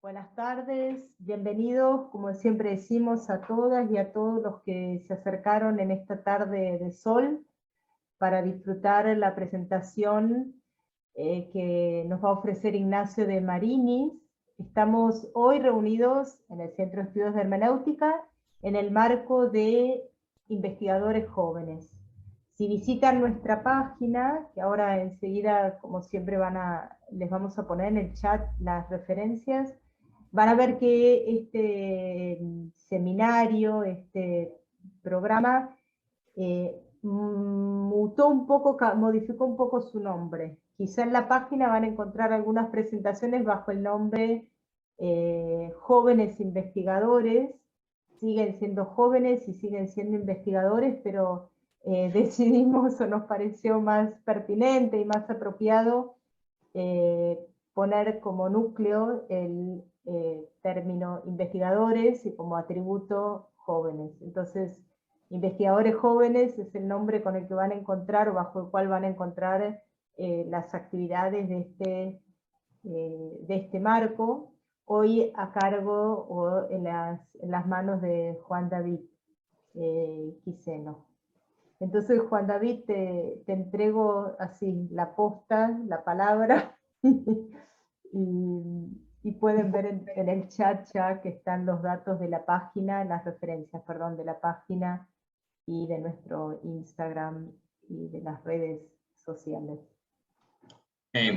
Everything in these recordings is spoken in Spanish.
Buenas tardes, bienvenidos, como siempre decimos, a todas y a todos los que se acercaron en esta tarde de sol para disfrutar la presentación que nos va a ofrecer Ignacio de Marinis. Estamos hoy reunidos en el Centro de Estudios de Hermenéutica en el marco de investigadores jóvenes. Si visitan nuestra página, que ahora enseguida, como siempre, les vamos a poner en el chat las referencias, van a ver que este seminario, este programa, mutó un poco, modificó un poco su nombre. Quizá en la página van a encontrar algunas presentaciones bajo el nombre Jóvenes Investigadores. Siguen siendo jóvenes y siguen siendo investigadores, pero decidimos o nos pareció más pertinente y más apropiado poner como núcleo el término investigadores y como atributo jóvenes. Entonces, investigadores jóvenes es el nombre con el que van a encontrar o bajo el cual van a encontrar las actividades de este marco, hoy a cargo o en las manos de Juan David Quiseno. Entonces, Juan David, te entrego así la posta, la palabra, y pueden ver en el chat ya que están los datos de la página, las referencias, perdón, de la página y de nuestro Instagram y de las redes sociales.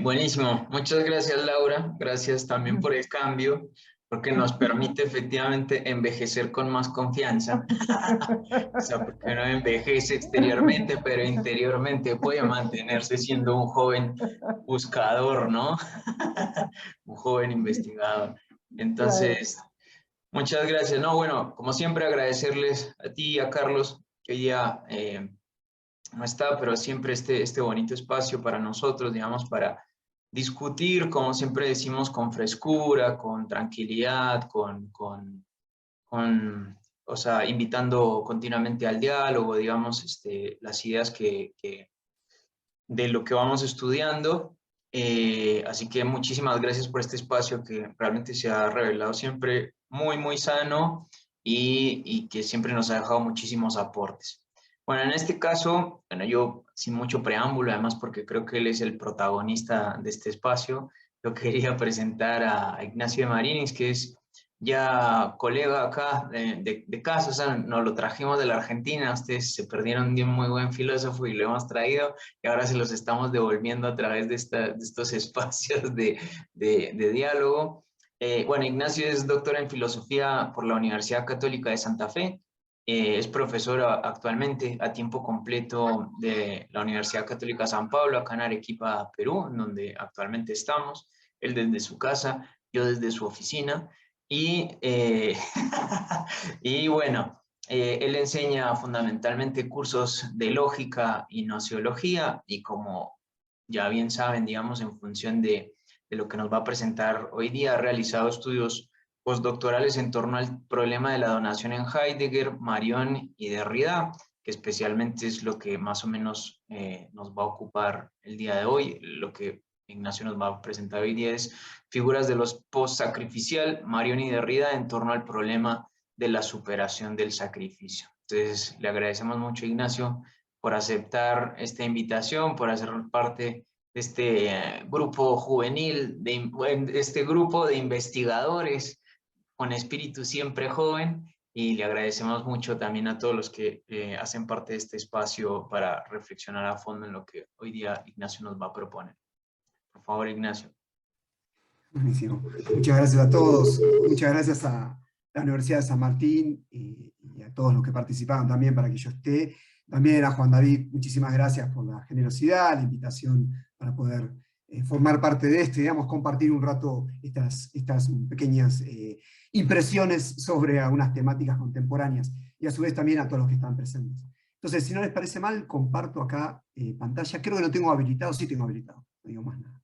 Buenísimo, muchas gracias Laura, gracias también por el cambio, porque nos permite efectivamente envejecer con más confianza. O sea, porque uno envejece exteriormente, pero interiormente puede mantenerse siendo un joven buscador, ¿no? Un joven investigador. Entonces, muchas gracias. No, bueno, como siempre agradecerles a ti y a Carlos, que hoy día no está, pero siempre este bonito espacio para nosotros, digamos, para discutir, como siempre decimos, con frescura, con tranquilidad, o sea, invitando continuamente al diálogo, digamos, las ideas de lo que vamos estudiando. Así que muchísimas gracias por este espacio que realmente se ha revelado siempre muy, muy sano y que siempre nos ha dejado muchísimos aportes. Bueno, en este caso, bueno, yo sin mucho preámbulo, además porque creo que él es el protagonista de este espacio, yo quería presentar a Ignacio de Marinis, que es ya colega acá de casa, o sea, nos lo trajimos de la Argentina, ustedes se perdieron de un muy buen filósofo y lo hemos traído, y ahora se los estamos devolviendo a través de estos espacios de diálogo. Bueno, Ignacio es doctor en filosofía por la Universidad Católica de Santa Fe, es profesor actualmente a tiempo completo de la Universidad Católica San Pablo, acá en Arequipa, Perú, en donde actualmente estamos, él desde su casa, yo desde su oficina, y, y bueno, él enseña fundamentalmente cursos de lógica y nociología, y como ya bien saben, digamos, en función de lo que nos va a presentar hoy día, ha realizado estudios postdoctorales en torno al problema de la donación en Heidegger, Marion y Derrida, que especialmente es lo que más o menos nos va a ocupar el día de hoy. Lo que Ignacio nos va a presentar hoy día es figuras de los post-sacrificial, Marion y Derrida, en torno al problema de la superación del sacrificio. Entonces, le agradecemos mucho, Ignacio, por aceptar esta invitación, por hacer parte de este grupo juvenil, de este grupo de investigadores con espíritu siempre joven, y le agradecemos mucho también a todos los que hacen parte de este espacio para reflexionar a fondo en lo que hoy día Ignacio nos va a proponer. Por favor, Ignacio. Buenísimo. Muchas gracias a todos. Muchas gracias a la Universidad de San Martín y a todos los que participaron también para que yo esté. También a Juan David, muchísimas gracias por la generosidad, la invitación para poder formar parte de digamos, compartir un rato estas pequeñas impresiones sobre algunas temáticas contemporáneas, y a su vez también a todos los que están presentes. Entonces, si no les parece mal, comparto acá pantalla. Creo que no tengo habilitado, sí tengo habilitado, no digo más nada.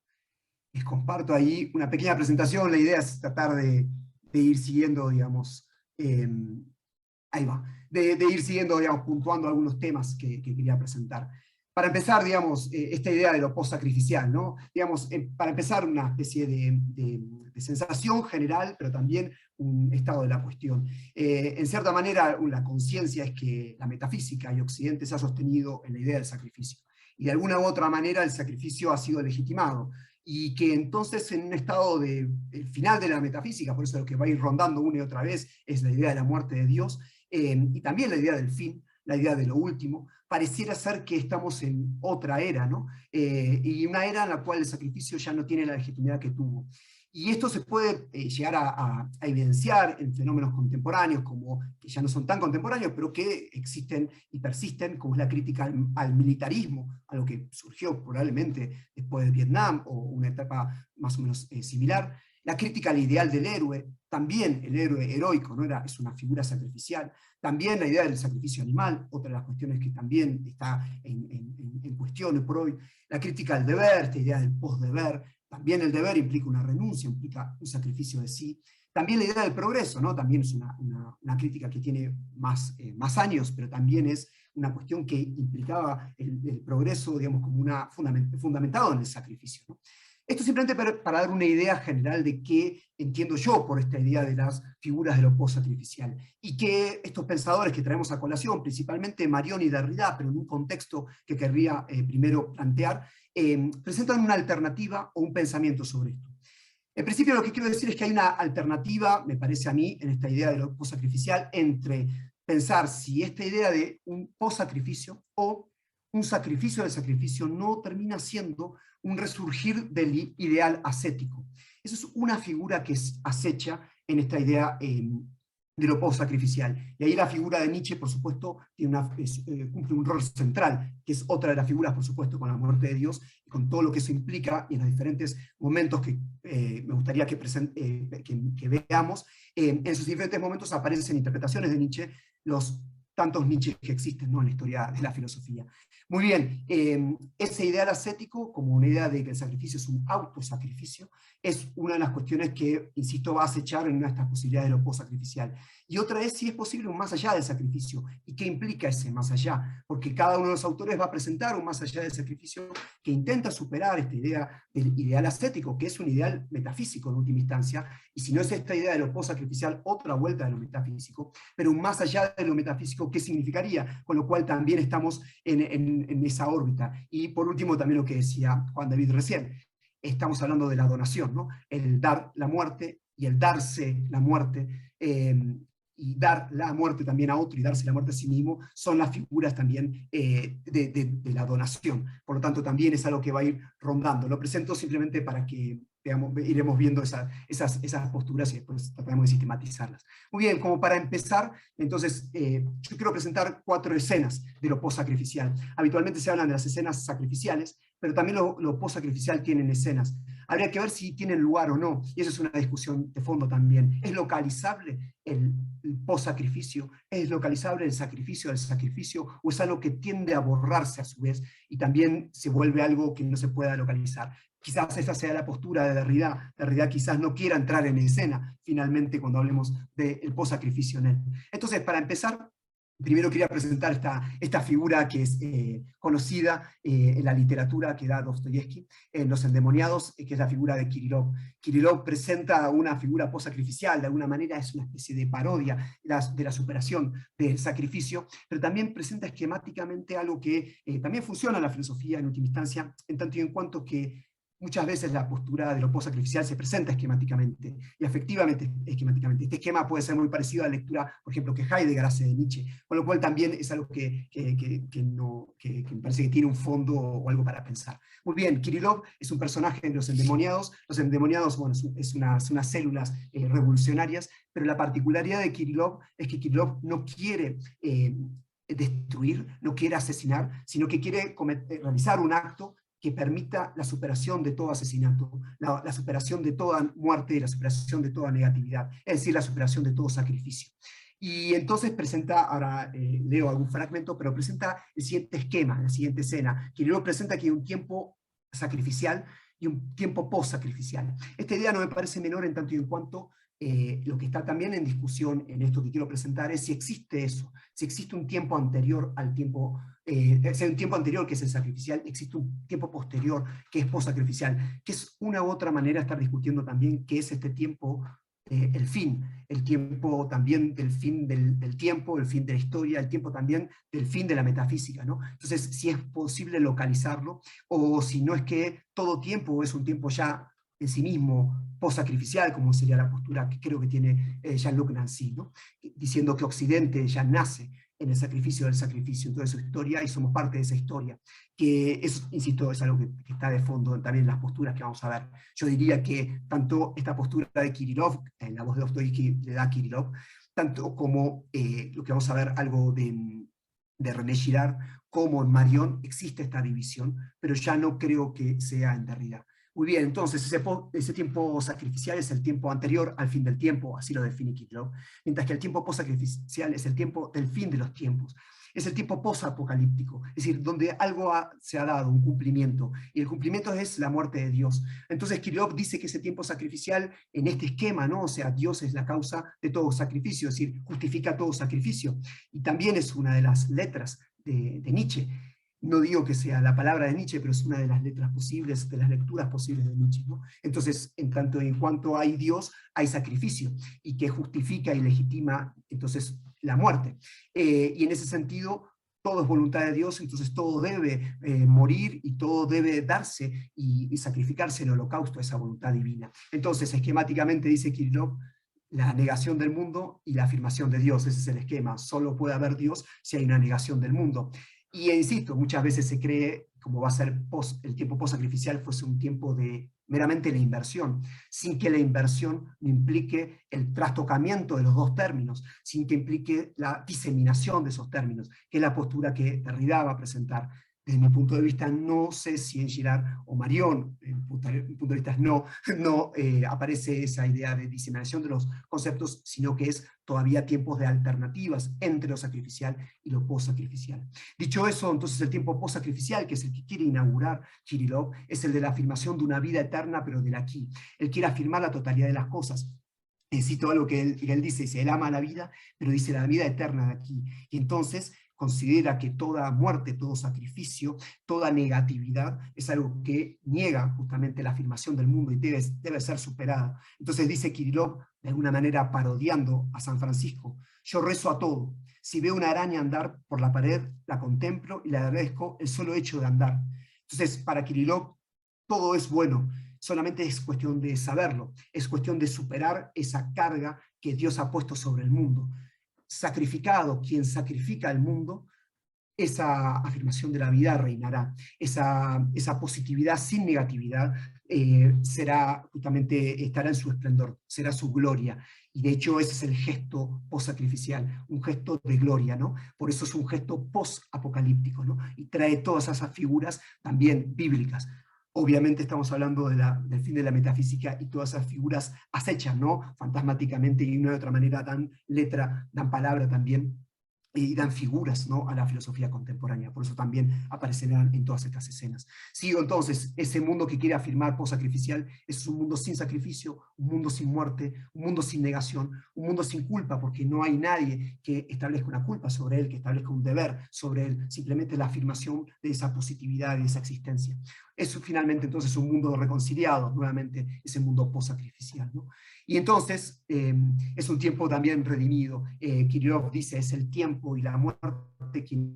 Les comparto ahí una pequeña presentación. La idea es tratar de ir siguiendo, digamos, ahí va, de ir siguiendo, digamos, puntuando algunos temas que quería presentar. para empezar, digamos, esta idea de lo post-sacrificial, ¿no? Digamos, para empezar, una especie de sensación general, pero también un estado de la cuestión. En cierta manera, la conciencia es que la metafísica y Occidente se ha sostenido en la idea del sacrificio. Y de alguna u otra manera el sacrificio ha sido legitimado. Y que entonces en un estado el final de la metafísica, por eso lo que va a ir rondando una y otra vez es la idea de la muerte de Dios, y también la idea del fin, la idea de lo último, pareciera ser que estamos en otra era, ¿no? Y una era en la cual el sacrificio ya no tiene la legitimidad que tuvo. Y esto se puede llegar a evidenciar en fenómenos contemporáneos, como que ya no son tan contemporáneos, pero que existen y persisten, como es la crítica al militarismo, a lo que surgió probablemente después de Vietnam, o una etapa más o menos similar. La crítica al ideal del héroe, también el héroe heroico, ¿no? Es una figura sacrificial. También la idea del sacrificio animal, otra de las cuestiones que también está en cuestión por hoy. La crítica al deber, esta idea del posdeber. También el deber implica una renuncia, implica un sacrificio de sí. También la idea del progreso, ¿no? También es una crítica que tiene más años, pero también es una cuestión que implicaba el progreso, digamos, como fundamentado en el sacrificio, ¿no? Esto simplemente para dar una idea general de qué entiendo yo por esta idea de las figuras de lo post-sacrificial, y que estos pensadores que traemos a colación, principalmente Marion y Derrida, pero en un contexto que querría primero plantear, presentan una alternativa o un pensamiento sobre esto. En principio lo que quiero decir es que hay una alternativa, me parece a mí, en esta idea de lo post-sacrificial, entre pensar si esta idea de un post-sacrificio o un sacrificio del sacrificio no termina siendo un resurgir del ideal ascético. Esa es una figura que acecha en esta idea de lo post-sacrificial. Y ahí la figura de Nietzsche, por supuesto, cumple un rol central, que es otra de las figuras, por supuesto, con la muerte de Dios, y con todo lo que eso implica, y en los diferentes momentos que me gustaría que veamos. En sus diferentes momentos aparecen interpretaciones de Nietzsche, los tantos Nietzsche que existen, ¿no?, en la historia de la filosofía. Muy bien, ese ideal ascético, como una idea de que el sacrificio es un autosacrificio, es una de las cuestiones que, insisto, va a acechar en una de estas posibilidades de lo post-sacrificial. Y otra es si es posible un más allá del sacrificio, y qué implica ese más allá, porque cada uno de los autores va a presentar un más allá del sacrificio que intenta superar esta idea del ideal ascético, que es un ideal metafísico en última instancia, y si no es esta idea de lo post-sacrificial, otra vuelta de lo metafísico, pero un más allá de lo metafísico, ¿qué significaría? Con lo cual también estamos en esa órbita. Y por último, también lo que decía Juan David recién, estamos hablando de la donación, ¿no? El dar la muerte y el darse la muerte, y dar la muerte también a otro y darse la muerte a sí mismo, son las figuras también de la donación. Por lo tanto, también es algo que va a ir rondando. Lo presento simplemente para que iremos viendo esas posturas y después trataremos de sistematizarlas. Muy bien, como para empezar, entonces, yo quiero presentar 4 escenas de lo post-sacrificial. Habitualmente se hablan de las escenas sacrificiales, pero también lo post-sacrificial tienen escenas. Habría que ver si tienen lugar o no, y eso es una discusión de fondo también. ¿Es localizable el post-sacrificio? ¿Es localizable el sacrificio del sacrificio? ¿O es algo que tiende a borrarse a su vez y también se vuelve algo que no se pueda localizar? Quizás esa sea la postura de Derrida. Derrida quizás no quiera entrar en escena, finalmente, cuando hablemos del post-sacrificio en él. Entonces, para empezar, primero quería presentar esta figura que es conocida en la literatura que da Dostoyevsky, en Los endemoniados, que es la figura de Kirillov. Kirillov presenta una figura post-sacrificial, de alguna manera es una especie de parodia de la superación del sacrificio, pero también presenta esquemáticamente algo que también funciona en la filosofía en última instancia, en tanto y en cuanto que muchas veces la postura de lo post-sacrificial se presenta esquemáticamente, y efectivamente esquemáticamente. Este esquema puede ser muy parecido a la lectura, por ejemplo, que Heidegger hace de Nietzsche, con lo cual también es algo que me parece que tiene un fondo o algo para pensar. Muy bien, Kirillov es un personaje de Los endemoniados. Los endemoniados, bueno, son unas células revolucionarias, pero la particularidad de Kirillov es que Kirillov no quiere destruir, no quiere asesinar, sino que quiere realizar un acto que permita la superación de todo asesinato, la superación de toda muerte, la superación de toda negatividad, es decir, la superación de todo sacrificio. Y entonces presenta, ahora leo algún fragmento, pero presenta el siguiente esquema, la siguiente escena, que luego presenta que hay un tiempo sacrificial y un tiempo post-sacrificial. Esta idea no me parece menor en tanto y en cuanto lo que está también en discusión en esto que quiero presentar es si existe eso, si existe un tiempo anterior al tiempo, un tiempo anterior que es el sacrificial, existe un tiempo posterior que es post-sacrificial, que es una u otra manera de estar discutiendo también qué es este tiempo, el tiempo también del fin del tiempo, el fin de la historia, el tiempo también del fin de la metafísica, ¿no? Entonces, si es posible localizarlo, o si no es que todo tiempo es un tiempo ya en sí mismo post-sacrificial, como sería la postura que creo que tiene Jean-Luc Nancy, ¿no? Diciendo que Occidente ya nace en el sacrificio del sacrificio, en toda su historia, y somos parte de esa historia, que eso, insisto, es algo que está de fondo también en las posturas que vamos a ver. Yo diría que tanto esta postura de Kirillov, en la voz de Dostoyevsky le da Kirillov, tanto como lo que vamos a ver algo de René Girard, como en Marion existe esta división, pero ya no creo que sea en Derrida. Muy bien, entonces ese tiempo sacrificial es el tiempo anterior al fin del tiempo, así lo define Kirillov, mientras que el tiempo post-sacrificial es el tiempo del fin de los tiempos. Es el tiempo post-apocalíptico, es decir, donde algo se ha dado, un cumplimiento, y el cumplimiento es la muerte de Dios. Entonces Kirillov dice que ese tiempo sacrificial, en este esquema, ¿no? O sea, Dios es la causa de todo sacrificio, es decir, justifica todo sacrificio. Y también es una de las letras de Nietzsche. No digo que sea la palabra de Nietzsche, pero es una de las letras posibles, de las lecturas posibles de Nietzsche, ¿no? Entonces, en cuanto hay Dios, hay sacrificio, y que justifica y legitima, entonces, la muerte. Y en ese sentido, todo es voluntad de Dios, entonces todo debe morir y todo debe darse y sacrificarse en holocausto a esa voluntad divina. Entonces, esquemáticamente dice Kirillov, la negación del mundo y la afirmación de Dios, ese es el esquema. Solo puede haber Dios si hay una negación del mundo. Y insisto, muchas veces se cree, como va a ser el tiempo post-sacrificial, fuese un tiempo de meramente la inversión, sin que la inversión no implique el trastocamiento de los dos términos, sin que implique la diseminación de esos términos, que es la postura que Derrida va a presentar. Desde mi punto de vista, no sé si en Girard o Marion, en mi punto de vista no aparece esa idea de diseminación de los conceptos, sino que es todavía tiempos de alternativas entre lo sacrificial y lo post-sacrificial. Dicho eso, entonces el tiempo post-sacrificial, que es el que quiere inaugurar Kirillov, es el de la afirmación de una vida eterna, pero del aquí. Él quiere afirmar la totalidad de las cosas. Cito algo que él dice, él ama la vida, pero dice la vida eterna de aquí. Y entonces considera que toda muerte, todo sacrificio, toda negatividad es algo que niega justamente la afirmación del mundo y debe ser superada. Entonces dice Kirillov, de alguna manera parodiando a San Francisco, yo rezo a todo. Si veo una araña andar por la pared, la contemplo y le agradezco el solo hecho de andar. Entonces, para Kirillov, todo es bueno, solamente es cuestión de saberlo, es cuestión de superar esa carga que Dios ha puesto sobre el mundo. Sacrificado quien sacrifica el mundo, esa afirmación de la vida reinará, esa positividad sin negatividad será justamente, estará en su esplendor, será su gloria, y de hecho ese es el gesto post-sacrificial, un gesto de gloria, ¿no? Por eso es un gesto post-apocalíptico, ¿no? Y trae todas esas figuras también bíblicas. Obviamente estamos hablando del fin de la metafísica y todas esas figuras acechan, ¿no? Fantasmáticamente y de una u otra manera dan letra, dan palabra también y dan figuras, ¿no? A la filosofía contemporánea. Por eso también aparecerán en todas estas escenas. Sigo entonces, ese mundo que quiere afirmar post-sacrificial es un mundo sin sacrificio, un mundo sin muerte, un mundo sin negación, un mundo sin culpa, porque no hay nadie que establezca una culpa sobre él, que establezca un deber sobre él, simplemente la afirmación de esa positividad y de esa existencia. Es finalmente entonces un mundo reconciliado, nuevamente ese mundo post-sacrificial, ¿no? Y entonces es un tiempo también redimido. Kirillov dice, es el tiempo y la muerte que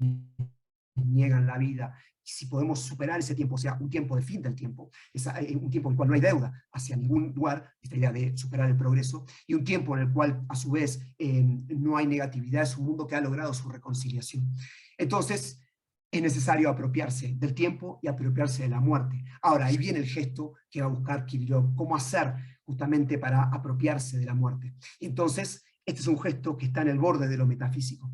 niegan la vida. Si podemos superar ese tiempo, o sea, un tiempo de fin del tiempo, un tiempo en el cual no hay deuda hacia ningún lugar, esta idea de superar el progreso, y un tiempo en el cual a su vez no hay negatividad, es un mundo que ha logrado su reconciliación. Entonces, es necesario apropiarse del tiempo y apropiarse de la muerte. Ahora, ahí viene el gesto que va a buscar Kirillov, cómo hacer justamente para apropiarse de la muerte. Entonces, este es un gesto que está en el borde de lo metafísico.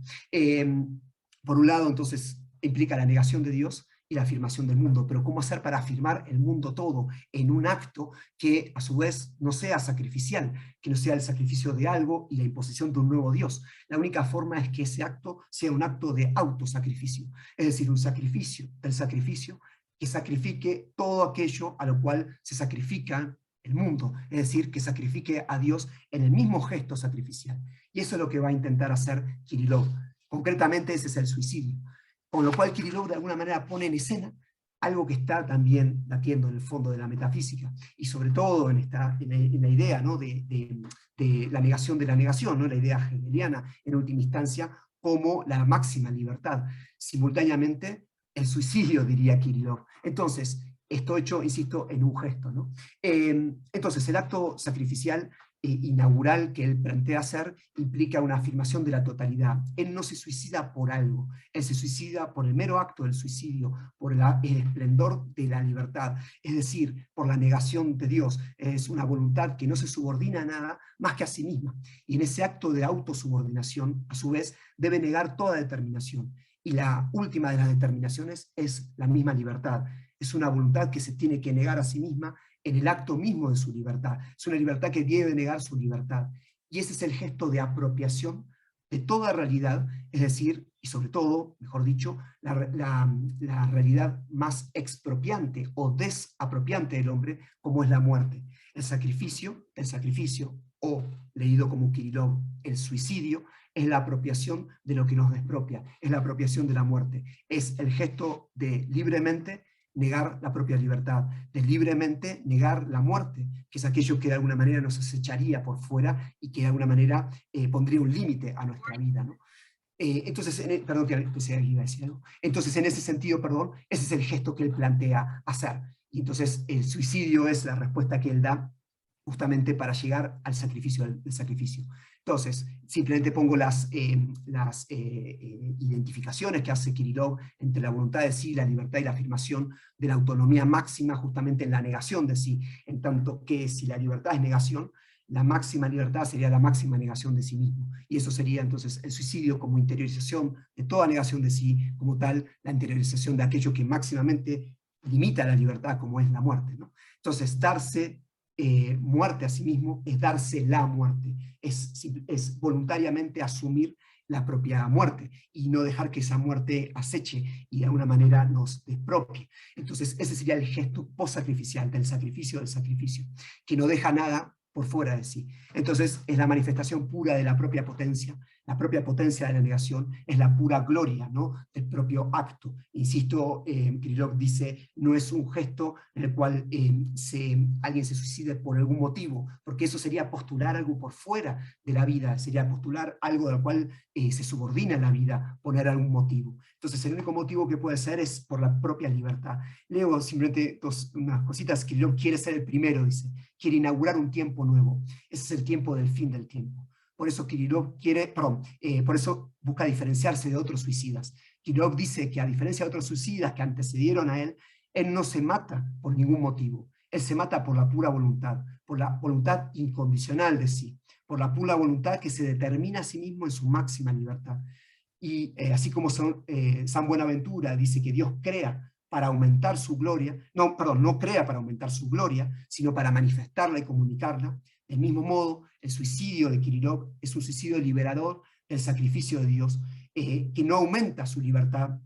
Por un lado, entonces, implica la negación de Dios y la afirmación del mundo, pero cómo hacer para afirmar el mundo todo en un acto que a su vez no sea sacrificial, que no sea el sacrificio de algo y la imposición de un nuevo Dios. La única forma es que ese acto sea un acto de autosacrificio, es decir, un sacrificio del sacrificio que sacrifique todo aquello a lo cual se sacrifican el mundo, es decir, que sacrifique a Dios en el mismo gesto sacrificial. Y eso es lo que va a intentar hacer Kirillov. Concretamente ese es el suicidio. Con lo cual Kirillov de alguna manera pone en escena algo que está también latiendo en el fondo de la metafísica, y sobre todo en la idea, ¿no?, de la negación de la negación, ¿no?, la idea hegeliana en última instancia, como la máxima libertad. Simultáneamente, el suicidio, diría Kirillov. Entonces, esto hecho, insisto, en un gesto, ¿no? Entonces, el acto sacrificial inaugural que él plantea hacer implica una afirmación de la totalidad. Él no se suicida por algo, él se suicida por el mero acto del suicidio, por el esplendor de la libertad, es decir, por la negación de Dios. Es una voluntad que no se subordina a nada más que a sí misma. Y en ese acto de autosubordinación, a su vez, debe negar toda determinación. Y la última de las determinaciones es la misma libertad. Es una voluntad que se tiene que negar a sí misma en el acto mismo de su libertad. Es una libertad que debe negar su libertad. Y ese es el gesto de apropiación de toda realidad, es decir, y sobre todo, mejor dicho, la realidad más expropiante o desapropiante del hombre, como es la muerte. El sacrificio, o leído como Kirillov, el suicidio, es la apropiación de lo que nos despropia, es la apropiación de la muerte. Es el gesto de libremente negar la propia libertad, de libremente negar la muerte, que es aquello que de alguna manera nos acecharía por fuera y que de alguna manera pondría un límite a nuestra vida, ¿no? Entonces, perdón, que empecé a decir algo. Entonces, en ese sentido, ese es el gesto que él plantea hacer. Y entonces el suicidio es la respuesta que él da justamente para llegar al sacrificio del sacrificio. Entonces, simplemente pongo las identificaciones que hace Kirillov entre la voluntad de sí, la libertad y la afirmación de la autonomía máxima justamente en la negación de sí, en tanto que si la libertad es negación, la máxima libertad sería la máxima negación de sí mismo. Y eso sería entonces el suicidio como interiorización de toda negación de sí, como tal, la interiorización de aquello que máximamente limita la libertad, como es la muerte, ¿no? Entonces, darse muerte a sí mismo es darse la muerte, es voluntariamente asumir la propia muerte y no dejar que esa muerte aceche y de alguna manera nos despropie. Entonces ese sería el gesto post-sacrificial, del sacrificio, que no deja nada por fuera de sí. Entonces es la manifestación pura de la propia potencia de la negación, es la pura gloria, ¿no?, del propio acto. Insisto, Kirillov dice, no es un gesto en el cual alguien se suicide por algún motivo, porque eso sería postular algo por fuera de la vida, sería postular algo del cual se subordina la vida, poner algún motivo. Entonces el único motivo que puede ser es por la propia libertad. Leo simplemente unas cositas. Kirillov quiere ser el primero, dice, quiere inaugurar un tiempo nuevo. Ese es el tiempo del fin del tiempo. Por eso Kirillov por eso busca diferenciarse de otros suicidas. Kirillov dice que a diferencia de otros suicidas que antecedieron a él no se mata por ningún motivo. Él se mata por la pura voluntad, por la voluntad incondicional de sí, por la pura voluntad que se determina a sí mismo en su máxima libertad. Y así como San Buenaventura dice que Dios crea para aumentar su gloria, no crea para aumentar su gloria, sino para manifestarla y comunicarla. Del mismo modo, el suicidio de Kirillov es un suicidio liberador del sacrificio de Dios, que no aumenta su libertad,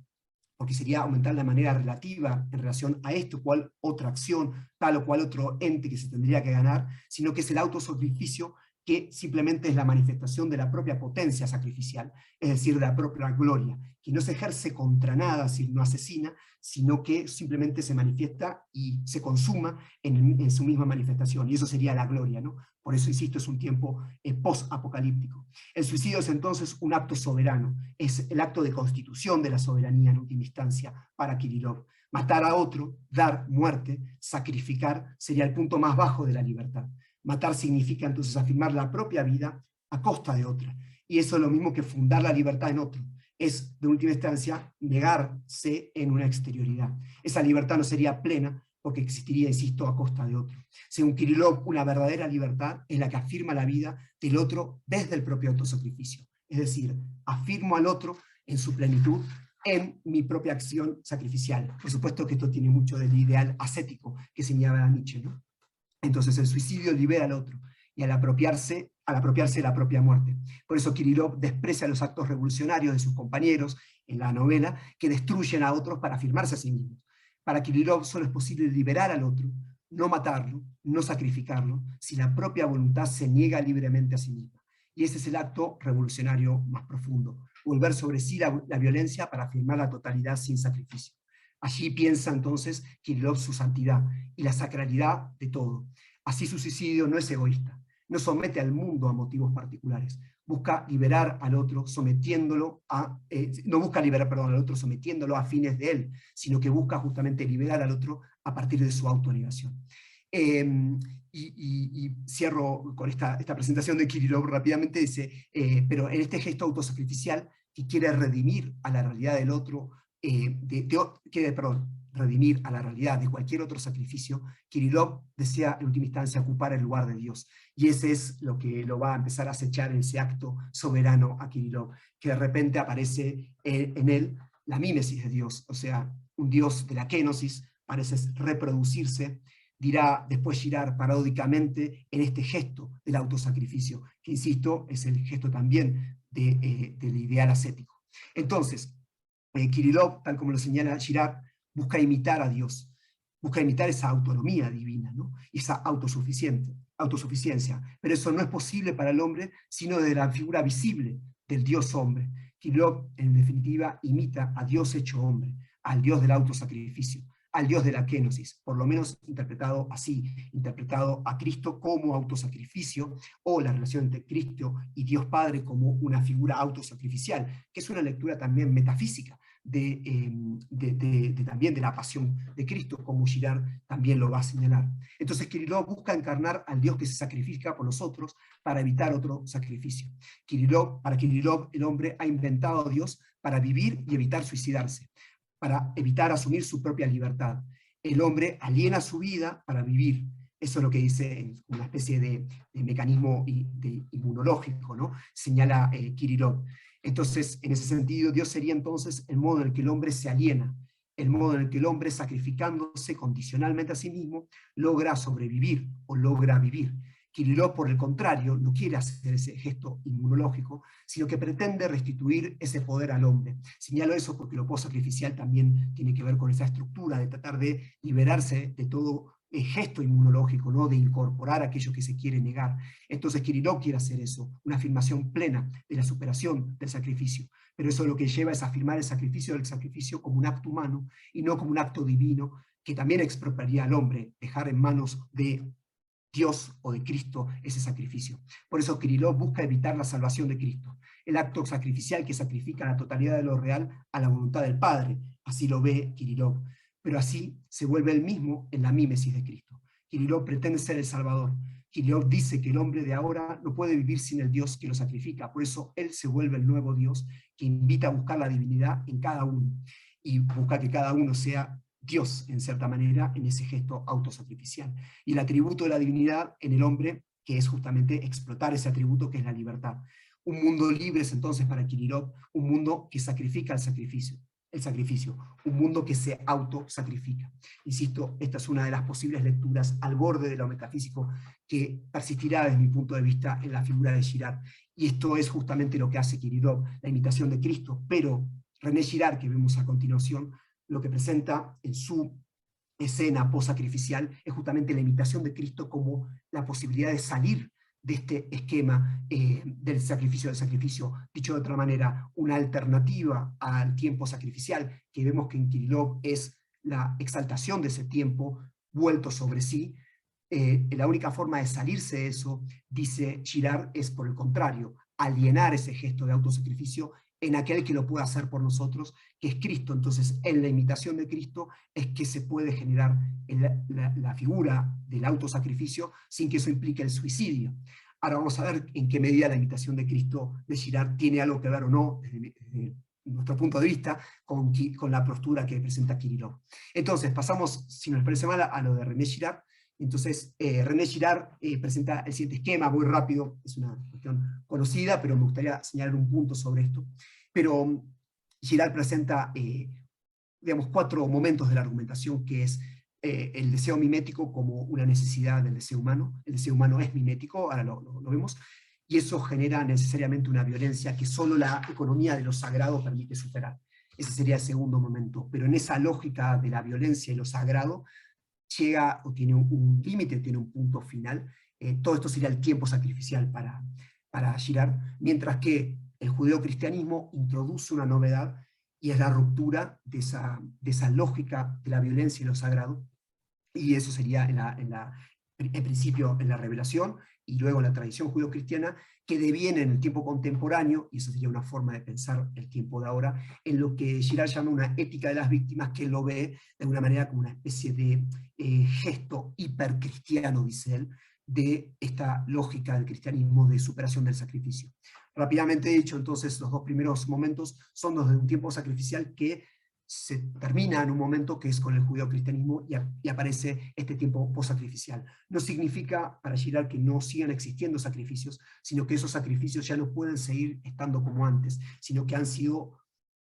porque sería aumentar de manera relativa en relación a esto, cual otra acción, tal o cual otro ente que se tendría que ganar, sino que es el autosacrificio que simplemente es la manifestación de la propia potencia sacrificial, es decir, de la propia gloria, que no se ejerce contra nada, si no asesina, sino que simplemente se manifiesta y se consuma en su misma manifestación, y eso sería la gloria, ¿no? Por eso, insisto, es un tiempo post-apocalíptico. El suicidio es entonces un acto soberano, es el acto de constitución de la soberanía en última instancia para Kirillov. Matar a otro, dar muerte, sacrificar, sería el punto más bajo de la libertad. Matar significa entonces afirmar la propia vida a costa de otra. Y eso es lo mismo que fundar la libertad en otro. Es, de última instancia, negarse en una exterioridad. Esa libertad no sería plena porque existiría, insisto, a costa de otro. Según Kirillov, una verdadera libertad es la que afirma la vida del otro desde el propio autosacrificio. Es decir, afirmo al otro en su plenitud, en mi propia acción sacrificial. Por supuesto que esto tiene mucho del ideal ascético que señalaba Nietzsche, ¿no? Entonces el suicidio libera al otro, y al apropiarse la propia muerte. Por eso Kirillov desprecia los actos revolucionarios de sus compañeros en la novela, que destruyen a otros para afirmarse a sí mismos. Para Kirillov solo es posible liberar al otro, no matarlo, no sacrificarlo, si la propia voluntad se niega libremente a sí misma. Y ese es el acto revolucionario más profundo, volver sobre sí la violencia para afirmar la totalidad sin sacrificio. Allí piensa entonces Kirillov su santidad y la sacralidad de todo. Así su suicidio no es egoísta, no somete al mundo a motivos particulares, busca liberar al otro sometiéndolo a, no busca liberar, perdón, al otro sometiéndolo a fines de él, sino que busca justamente liberar al otro a partir de su autonegación. Y cierro con esta presentación de Kirillov rápidamente, dice, pero en este gesto autosacrificial que quiere redimir a la realidad del otro, redimir a la realidad de cualquier otro sacrificio, Kirillov desea en última instancia ocupar el lugar de Dios. Y ese es lo que lo va a empezar a acechar en ese acto soberano a Kirillov, que de repente aparece en él la mímesis de Dios, o sea, un Dios de la kenosis, parece reproducirse, dirá después Girard paródicamente en este gesto del autosacrificio, que insisto, es el gesto también del ideal ascético. Entonces, Kirillov, tal como lo señala Girard, busca imitar a Dios, busca imitar esa autonomía divina, ¿no? Y esa autosuficiencia, pero eso no es posible para el hombre, sino de la figura visible del Dios hombre. Kirillov, en definitiva, imita a Dios hecho hombre, al Dios del autosacrificio, al Dios de la kenosis, por lo menos interpretado así, interpretado a Cristo como autosacrificio, o la relación entre Cristo y Dios Padre como una figura autosacrificial, que es una lectura también metafísica también de la pasión de Cristo, como Girard también lo va a señalar. Entonces Kirillov busca encarnar al Dios que se sacrifica por los otros para evitar otro sacrificio. Para Kirillov el hombre ha inventado a Dios para vivir y evitar suicidarse, para evitar asumir su propia libertad. El hombre aliena su vida para vivir. Eso es lo que dice una especie de mecanismo inmunológico, ¿no? Señala Kirillov. Entonces, en ese sentido, Dios sería entonces el modo en el que el hombre se aliena, el modo en el que el hombre, sacrificándose condicionalmente a sí mismo, logra sobrevivir o logra vivir. Kirillov, por el contrario, no quiere hacer ese gesto inmunológico, sino que pretende restituir ese poder al hombre. Señalo eso porque lo post-sacrificial también tiene que ver con esa estructura de tratar de liberarse de todo gesto inmunológico, ¿no? De incorporar aquello que se quiere negar. Entonces Kirillov quiere hacer eso, una afirmación plena de la superación del sacrificio, pero eso lo que lleva es afirmar el sacrificio del sacrificio como un acto humano y no como un acto divino que también expropiaría al hombre, dejar en manos de Dios o de Cristo ese sacrificio. Por eso Kirillov busca evitar la salvación de Cristo, el acto sacrificial que sacrifica la totalidad de lo real a la voluntad del Padre, así lo ve Kirillov, pero así se vuelve él mismo en la mímesis de Cristo. Kirillov pretende ser el Salvador. Kirillov dice que el hombre de ahora no puede vivir sin el Dios que lo sacrifica, por eso él se vuelve el nuevo Dios que invita a buscar la divinidad en cada uno y busca que cada uno sea Dios, en cierta manera, en ese gesto autosacrificial. Y el atributo de la divinidad en el hombre, que es justamente explotar ese atributo que es la libertad. Un mundo libre es entonces para Kirillov un mundo que sacrifica el sacrificio, un mundo que se autosacrifica. Insisto, esta es una de las posibles lecturas al borde de lo metafísico que persistirá desde mi punto de vista en la figura de Girard. Y esto es justamente lo que hace Kirillov, la imitación de Cristo, pero René Girard, que vemos a continuación, lo que presenta en su escena post-sacrificial es justamente la imitación de Cristo como la posibilidad de salir de este esquema del sacrificio, dicho de otra manera, una alternativa al tiempo sacrificial, que vemos que en Kirillov es la exaltación de ese tiempo vuelto sobre sí. La única forma de salirse de eso, dice Girard, es por el contrario, alienar ese gesto de autosacrificio en aquel que lo puede hacer por nosotros, que es Cristo. Entonces, en la imitación de Cristo es que se puede generar la figura del autosacrificio sin que eso implique el suicidio. Ahora vamos a ver en qué medida la imitación de Cristo de Girard tiene algo que ver o no, desde nuestro punto de vista, con la postura que presenta Kirillov. Entonces, pasamos, si nos parece mal, a lo de René Girard. Entonces, René Girard presenta el siguiente esquema, muy rápido, es una cuestión conocida, pero me gustaría señalar un punto sobre esto. Pero Girard presenta, digamos, 4 momentos de la argumentación, que es el deseo mimético como una necesidad del deseo humano. El deseo humano es mimético, ahora lo vemos, y eso genera necesariamente una violencia que solo la economía de lo sagrado permite superar. Ese sería el segundo momento. Pero en esa lógica de la violencia y lo sagrado, llega o tiene un límite, tiene un punto final. Todo esto sería el tiempo sacrificial para Girard, mientras que el judeocristianismo introduce una novedad y es la ruptura de esa lógica de la violencia y lo sagrado, y eso sería en principio en la revelación y luego en la tradición judeocristiana, que deviene en el tiempo contemporáneo, y eso sería una forma de pensar el tiempo de ahora, en lo que Girard llama una ética de las víctimas, que él lo ve de alguna manera como una especie de gesto hipercristiano, dice él, de esta lógica del cristianismo de superación del sacrificio. Rápidamente dicho, entonces, los dos primeros momentos son los de un tiempo sacrificial que se termina en un momento que es con el judeocristianismo y aparece este tiempo post-sacrificial. No significa para Girard que no sigan existiendo sacrificios, sino que esos sacrificios ya no pueden seguir estando como antes, sino que han sido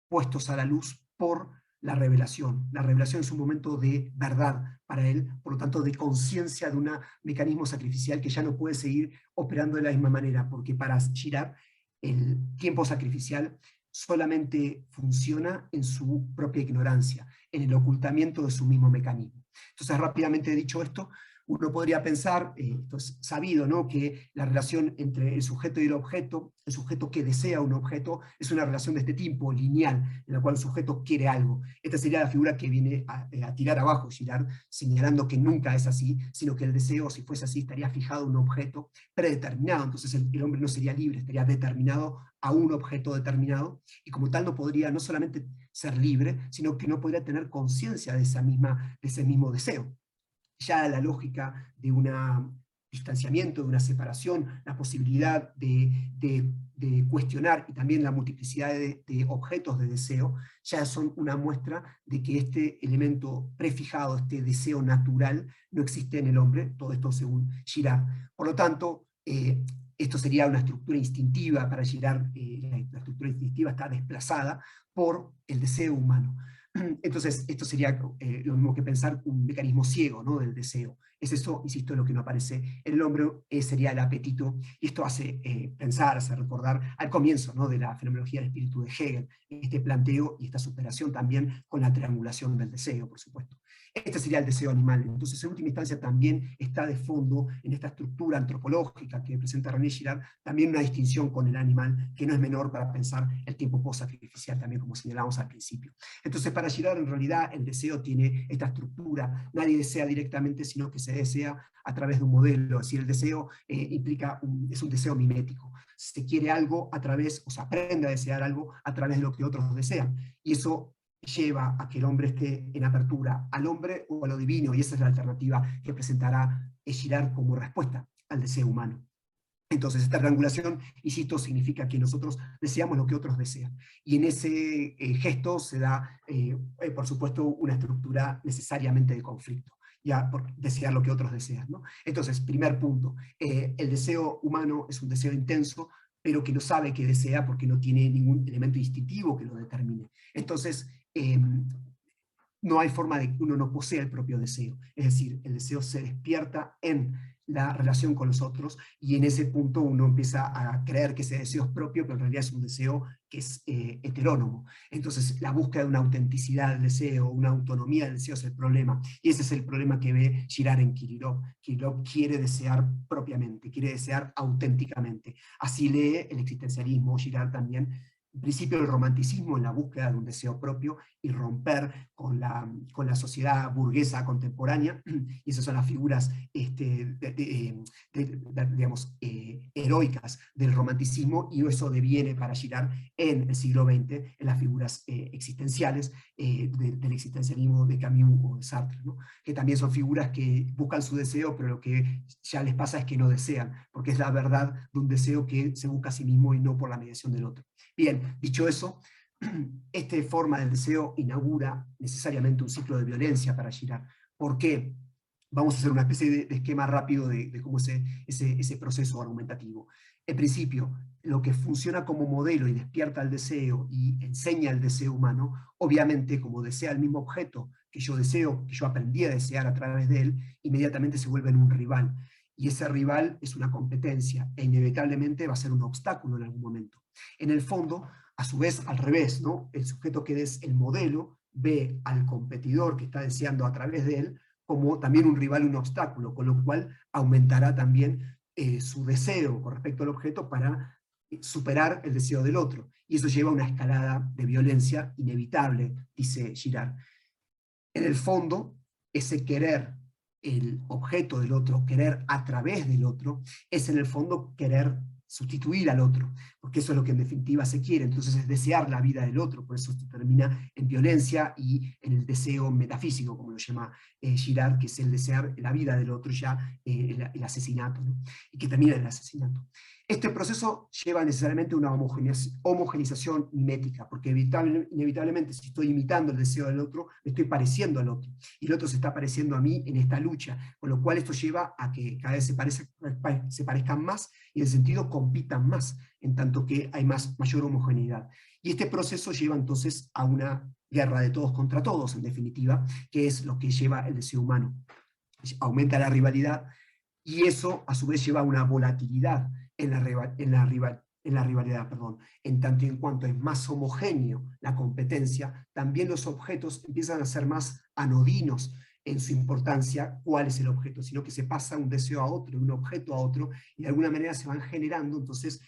puestos a la luz por la revelación. La revelación es un momento de verdad para él, por lo tanto de conciencia de un mecanismo sacrificial que ya no puede seguir operando de la misma manera, porque para Girard el tiempo sacrificial solamente funciona en su propia ignorancia, en el ocultamiento de su mismo mecanismo. Entonces, rápidamente dicho esto, uno podría pensar, esto es sabido, ¿no?, que la relación entre el sujeto y el sujeto que desea un objeto, es una relación de este tipo, lineal, en la cual el sujeto quiere algo. Esta sería la figura que viene a tirar abajo Girard, señalando que nunca es así, sino que el deseo, si fuese así, estaría fijado en un objeto predeterminado. Entonces el hombre no sería libre, estaría determinado a un objeto determinado, y como tal no podría no solamente ser libre, sino que no podría tener conciencia de ese mismo deseo. Ya la lógica de un distanciamiento, de una separación, la posibilidad de cuestionar y también la multiplicidad de objetos de deseo, ya son una muestra de que este elemento prefijado, este deseo natural, no existe en el hombre, todo esto según Girard. Por lo tanto, esto sería una estructura instintiva para Girard, la estructura instintiva está desplazada por el deseo humano. Entonces, esto sería lo mismo que pensar un mecanismo ciego, ¿no?, del deseo. Es eso, insisto, lo que no aparece en el hombre, sería el apetito, y esto hace pensar, hace recordar al comienzo, ¿no?, de la fenomenología del espíritu de Hegel, este planteo y esta superación también con la triangulación del deseo, por supuesto. Este sería el deseo animal. Entonces, en última instancia, también está de fondo en esta estructura antropológica que presenta René Girard, también una distinción con el animal, que no es menor para pensar el tiempo post-sacrificial, también como señalábamos al principio. Entonces, para Girard, en realidad, el deseo tiene esta estructura. Nadie desea directamente, sino que se desea a través de un modelo. Es decir, el deseo es un deseo mimético. Se quiere algo a través, o se aprende a desear algo a través de lo que otros desean. Y eso lleva a que el hombre esté en apertura al hombre o a lo divino, y esa es la alternativa que presentará Girard como respuesta al deseo humano. Entonces, esta triangulación, insisto, significa que nosotros deseamos lo que otros desean. Y en ese gesto se da, por supuesto, una estructura necesariamente de conflicto, ya por desear lo que otros desean, ¿no? Entonces, primer punto, el deseo humano es un deseo intenso, pero que no sabe qué desea porque no tiene ningún elemento instintivo que lo determine. Entonces, no hay forma de que uno no posea el propio deseo. Es decir, el deseo se despierta en la relación con los otros, y en ese punto uno empieza a creer que ese deseo es propio, pero en realidad es un deseo que es heterónomo. Entonces, la búsqueda de una autenticidad del deseo, una autonomía del deseo es el problema, y ese es el problema que ve Girard en Kirillov. Kirillov quiere desear propiamente, quiere desear auténticamente. Así lee el existencialismo, Girard también, en principio el romanticismo en la búsqueda de un deseo propio y romper con la sociedad burguesa contemporánea, y esas son las figuras digamos, heroicas del romanticismo, y eso deviene para Girard en el siglo XX en las figuras existenciales del existencialismo de Camus o de Sartre, ¿no?, que también son figuras que buscan su deseo, pero lo que ya les pasa es que no desean, porque es la verdad de un deseo que se busca a sí mismo y no por la mediación del otro. Bien, dicho eso, esta forma del deseo inaugura necesariamente un ciclo de violencia para Girard. ¿Por qué? Vamos a hacer una especie de esquema rápido de cómo es ese proceso argumentativo. En principio, lo que funciona como modelo y despierta el deseo y enseña el deseo humano, obviamente, como desea el mismo objeto que yo deseo, que yo aprendí a desear a través de él, inmediatamente se vuelve en un rival. Y ese rival es una competencia, e inevitablemente va a ser un obstáculo en algún momento. En el fondo, a su vez, al revés, ¿no?, el sujeto que es el modelo ve al competidor que está deseando a través de él como también un rival, un obstáculo, con lo cual aumentará también su deseo con respecto al objeto para superar el deseo del otro. Y eso lleva a una escalada de violencia inevitable, dice Girard. En el fondo, ese querer el objeto del otro, querer a través del otro, es en el fondo querer sustituir al otro, porque eso es lo que en definitiva se quiere, entonces es desear la vida del otro, por eso esto termina en violencia y en el deseo metafísico, como lo llama Girard, que es el desear la vida del otro, ya el asesinato, ¿no? Y que termina en el asesinato. Este proceso lleva necesariamente una homogenización mimética, porque inevitablemente si estoy imitando el deseo del otro, me estoy pareciendo al otro, y el otro se está pareciendo a mí en esta lucha, con lo cual esto lleva a que cada vez se parezcan más, y en el sentido compitan más, en tanto que hay mayor homogeneidad. Y este proceso lleva entonces a una guerra de todos contra todos, en definitiva, que es lo que lleva el deseo humano. Aumenta la rivalidad, y eso a su vez lleva a una volatilidad en la rivalidad, en tanto y en cuanto es más homogéneo la competencia, también los objetos empiezan a ser más anodinos en su importancia, cuál es el objeto, sino que se pasa un deseo a otro, un objeto a otro, y de alguna manera se van generando entonces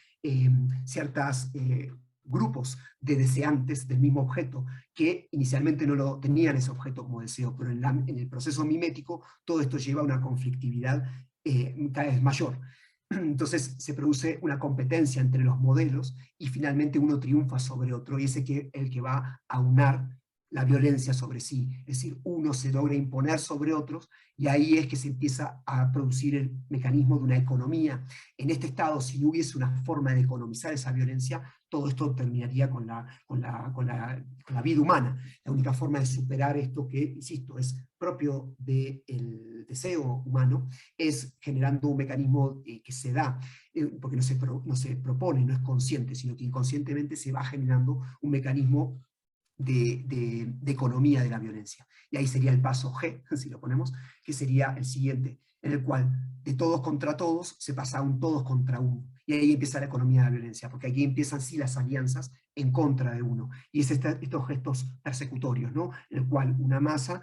ciertos grupos de deseantes del mismo objeto, que inicialmente no lo tenían ese objeto como deseo, pero en el proceso mimético todo esto lleva a una conflictividad cada vez mayor. Entonces se produce una competencia entre los modelos y finalmente uno triunfa sobre otro, y ese que el que va a aunar la violencia sobre sí, es decir, uno se logra imponer sobre otros, y ahí es que se empieza a producir el mecanismo de una economía. En este estado, si no hubiese una forma de economizar esa violencia, todo esto terminaría con la vida humana. La única forma de superar esto, que, insisto, es propio del deseo humano, es generando un mecanismo que se da, porque no se propone, no es consciente, sino que inconscientemente se va generando un mecanismo de economía de la violencia. Y ahí sería el paso G, si lo ponemos, que sería el siguiente, en el cual de todos contra todos se pasa a un todos contra uno. Y ahí empieza la economía de la violencia, porque aquí empiezan sí las alianzas en contra de uno. Y es estos gestos persecutorios, ¿no? En el cual una masa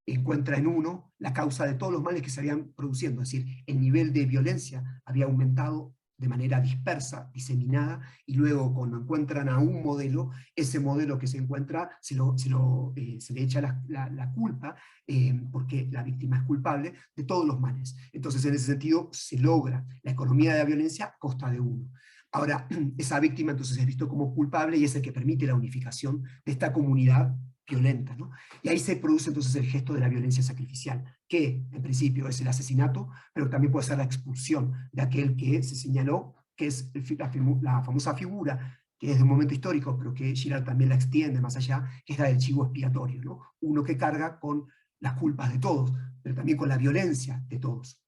encuentra en uno la causa de todos los males que se habían produciendo, es decir, el nivel de violencia había aumentado de manera dispersa, diseminada, y luego cuando encuentran a un modelo, ese modelo que se encuentra se le echa la culpa, porque la víctima es culpable de todos los males. Entonces en ese sentido se logra la economía de la violencia a costa de uno. Ahora, esa víctima entonces es visto como culpable y es el que permite la unificación de esta comunidad violenta, ¿no? Y ahí se produce entonces el gesto de la violencia sacrificial, que en principio es el asesinato, pero también puede ser la expulsión de aquel que se señaló, que es la famosa figura, que es de un momento histórico, pero que Girard también la extiende más allá, que es la del chivo expiatorio, ¿no? Uno que carga con las culpas de todos, pero también con la violencia de todos.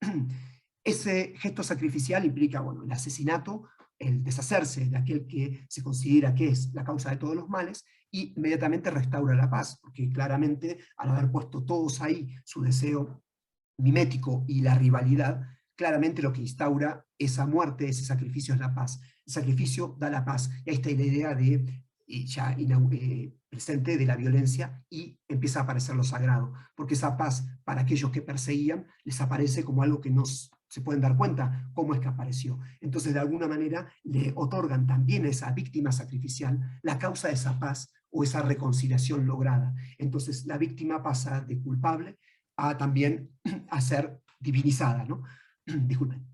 Ese gesto sacrificial implica, bueno, el asesinato, el deshacerse de aquel que se considera que es la causa de todos los males, y inmediatamente restaura la paz, porque claramente al haber puesto todos ahí su deseo mimético y la rivalidad, claramente lo que instaura esa muerte, ese sacrificio es la paz. El sacrificio da la paz, y ahí está la idea de presente de la violencia, y empieza a aparecer lo sagrado, porque esa paz para aquellos que perseguían les aparece como algo que no se pueden dar cuenta cómo es que apareció. Entonces de alguna manera le otorgan también a esa víctima sacrificial la causa de esa paz o esa reconciliación lograda. Entonces la víctima pasa de culpable a también a ser divinizada, ¿no? Disculpen.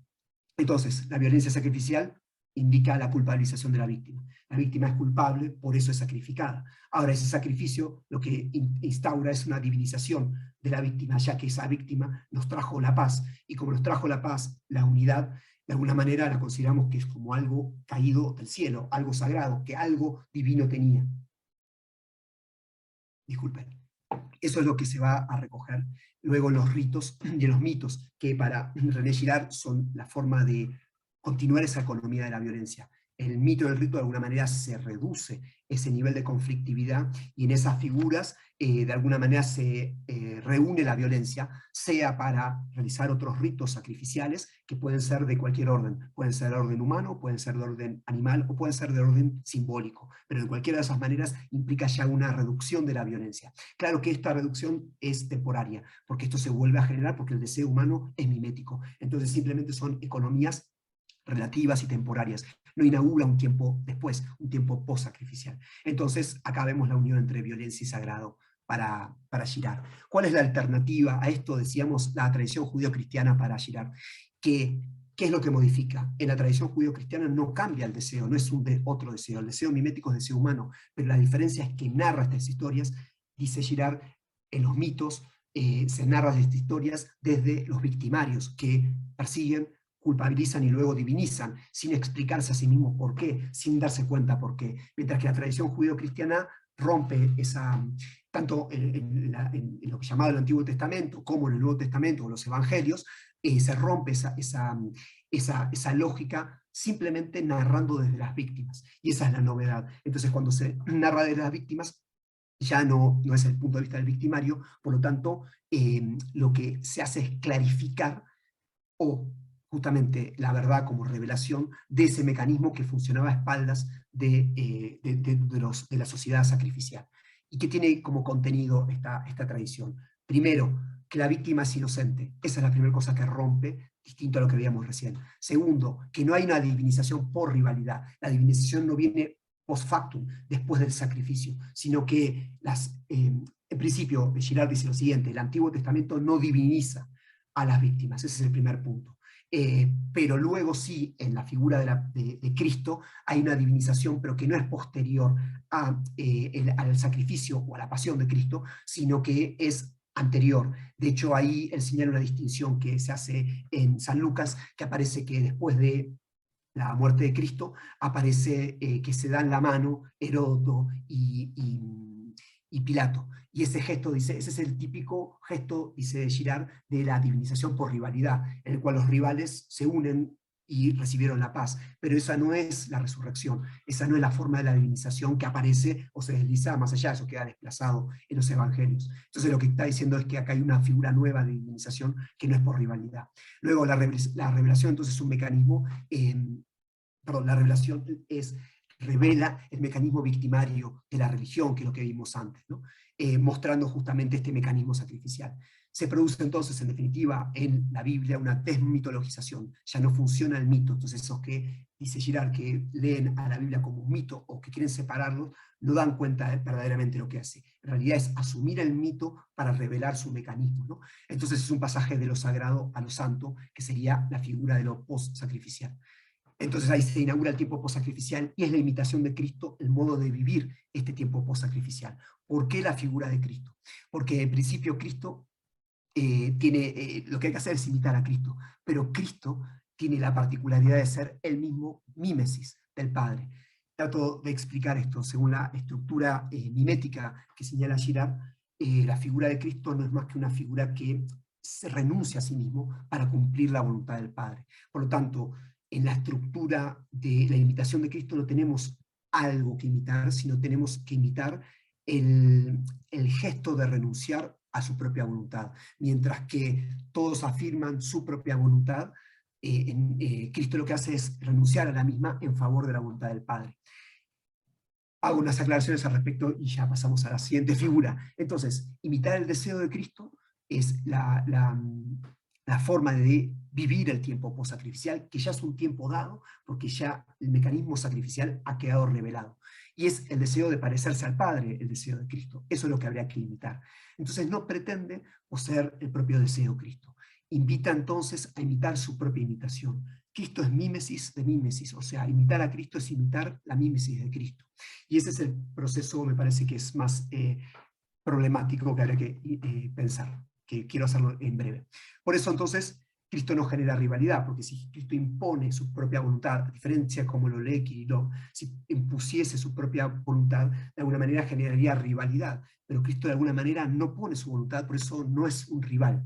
Entonces la violencia sacrificial indica la culpabilización de la víctima. La víctima es culpable, por eso es sacrificada. Ahora, ese sacrificio lo que instaura es una divinización de la víctima, ya que esa víctima nos trajo la paz, y como nos trajo la paz, la unidad, de alguna manera la consideramos que es como algo caído del cielo, algo sagrado, que algo divino tenía. Disculpen. Eso es lo que se va a recoger luego en los ritos y en los mitos, que para René Girard son la forma de continuar esa economía de la violencia. en el mito del rito de alguna manera se reduce ese nivel de conflictividad y en esas figuras de alguna manera se reúne la violencia, sea para realizar otros ritos sacrificiales que pueden ser de cualquier orden, pueden ser de orden humano, pueden ser de orden animal o pueden ser de orden simbólico, pero de cualquiera de esas maneras implica ya una reducción de la violencia. Claro que esta reducción es temporaria, porque esto se vuelve a generar porque el deseo humano es mimético, entonces simplemente son economías relativas y temporarias, no inaugura un tiempo después, un tiempo post-sacrificial. Entonces, acá vemos la unión entre violencia y sagrado para Girard. ¿Cuál es la alternativa a esto? Decíamos, la tradición judío-cristiana para Girard. ¿Qué es lo que modifica? En la tradición judío-cristiana no cambia el deseo, no es otro deseo. El deseo mimético es deseo humano, pero la diferencia es que narra estas historias, dice Girard, en los mitos se narran estas historias desde los victimarios que persiguen, culpabilizan y luego divinizan, sin explicarse a sí mismos por qué, sin darse cuenta por qué. Mientras que la tradición judío-cristiana rompe esa, tanto en lo que llamado el Antiguo Testamento, como en el Nuevo Testamento o los Evangelios, se rompe esa lógica simplemente narrando desde las víctimas. Y esa es la novedad. Entonces, cuando se narra desde las víctimas, ya no es el punto de vista del victimario, por lo tanto, lo que se hace es clarificar o justamente la verdad como revelación de ese mecanismo que funcionaba a espaldas de la sociedad sacrificial. ¿Y qué tiene como contenido esta tradición? Primero, que la víctima es inocente. Esa es la primera cosa que rompe, distinto a lo que veíamos recién. Segundo, que no hay una divinización por rivalidad. La divinización no viene post factum, después del sacrificio, sino que en principio, Girard dice lo siguiente: el Antiguo Testamento no diviniza a las víctimas. Ese es el primer punto. Pero luego sí, en la figura de Cristo hay una divinización, pero que no es posterior al sacrificio o a la pasión de Cristo, sino que es anterior. De hecho, ahí él señala una distinción que se hace en San Lucas, que aparece que después de la muerte de Cristo, aparece que se dan la mano Heródoto y Pilato. Y ese gesto, dice, ese es el típico gesto, dice Girard, de la divinización por rivalidad, en el cual los rivales se unen y recibieron la paz. Pero esa no es la resurrección, esa no es la forma de la divinización que aparece o se desliza más allá, eso queda desplazado en los evangelios. Entonces lo que está diciendo es que acá hay una figura nueva de divinización que no es por rivalidad. Luego la revelación entonces es un mecanismo, la revelación revela el mecanismo victimario de la religión, que es lo que vimos antes, ¿no? Mostrando justamente este mecanismo sacrificial. Se produce entonces, en definitiva, en la Biblia una desmitologización, ya no funciona el mito. Entonces esos que, dice Girard, que leen a la Biblia como un mito o que quieren separarlo, no dan cuenta de verdaderamente lo que hace. En realidad es asumir el mito para revelar su mecanismo, ¿no? Entonces es un pasaje de lo sagrado a lo santo, que sería la figura de lo post-sacrificial. Entonces ahí se inaugura el tiempo post-sacrificial y es la imitación de Cristo el modo de vivir este tiempo post-sacrificial. ¿Por qué la figura de Cristo? Porque en principio Cristo tiene, lo que hay que hacer es imitar a Cristo, pero Cristo tiene la particularidad de ser el mismo mímesis del Padre. Trato de explicar esto según la estructura mimética que señala Girard. La figura de Cristo no es más que una figura que se renuncia a sí mismo para cumplir la voluntad del Padre. Por lo tanto, en la estructura de la imitación de Cristo no tenemos algo que imitar, sino tenemos que imitar el gesto de renunciar a su propia voluntad. Mientras que todos afirman su propia voluntad, Cristo lo que hace es renunciar a la misma en favor de la voluntad del Padre. Hago unas aclaraciones al respecto y ya pasamos a la siguiente figura. Entonces, imitar el deseo de Cristo es la forma de vivir el tiempo post-sacrificial, que ya es un tiempo dado, porque ya el mecanismo sacrificial ha quedado revelado. Y es el deseo de parecerse al Padre, el deseo de Cristo. Eso es lo que habría que imitar. Entonces no pretende poseer el propio deseo Cristo. Invita entonces a imitar su propia imitación. Cristo es mímesis de mímesis, o sea, imitar a Cristo es imitar la mímesis de Cristo. Y ese es el proceso, me parece que es más problemático que habría que pensar, que quiero hacerlo en breve. Por eso entonces Cristo no genera rivalidad, porque si Cristo impone su propia voluntad, a diferencia como lo lee Kirillov, si impusiese su propia voluntad, de alguna manera generaría rivalidad, pero Cristo de alguna manera no pone su voluntad, por eso no es un rival.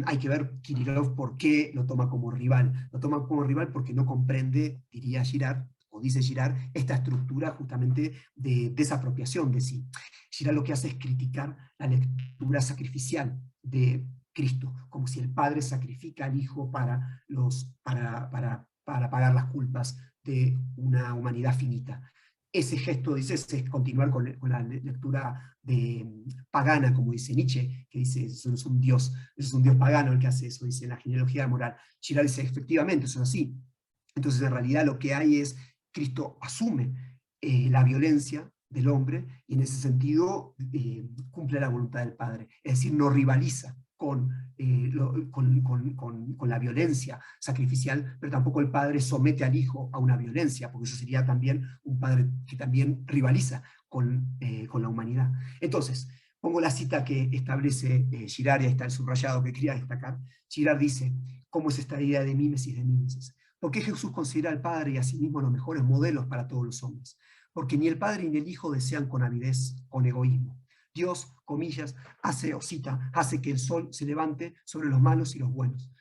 Hay que ver Kirillov por qué lo toma como rival. Lo toma como rival porque no comprende, diría Girard, o dice Girard, esta estructura justamente de desapropiación de sí. Girard lo que hace es criticar la lectura sacrificial de Cristo, como si el Padre sacrifica al Hijo para pagar las culpas de una humanidad finita. Ese gesto, dice, es continuar con la lectura pagana, como dice Nietzsche, que dice, eso es un Dios pagano el que hace eso, dice, en la genealogía moral. Girard dice, efectivamente, eso es así. Entonces, en realidad, lo que hay es, Cristo asume la violencia del hombre, y en ese sentido cumple la voluntad del Padre. Es decir, no rivaliza con la violencia sacrificial, pero tampoco el Padre somete al Hijo a una violencia, porque eso sería también un Padre que también rivaliza con la humanidad. Entonces, pongo la cita que establece Girard, y ahí está el subrayado que quería destacar. Girard dice, ¿cómo es esta idea de mímesis de mímesis? ¿Por qué Jesús considera al Padre y a sí mismo los mejores modelos para todos los hombres? Porque ni el Padre ni el Hijo desean con avidez, con egoísmo. Dios, comillas, hace que el sol se levante sobre los malos y los buenos.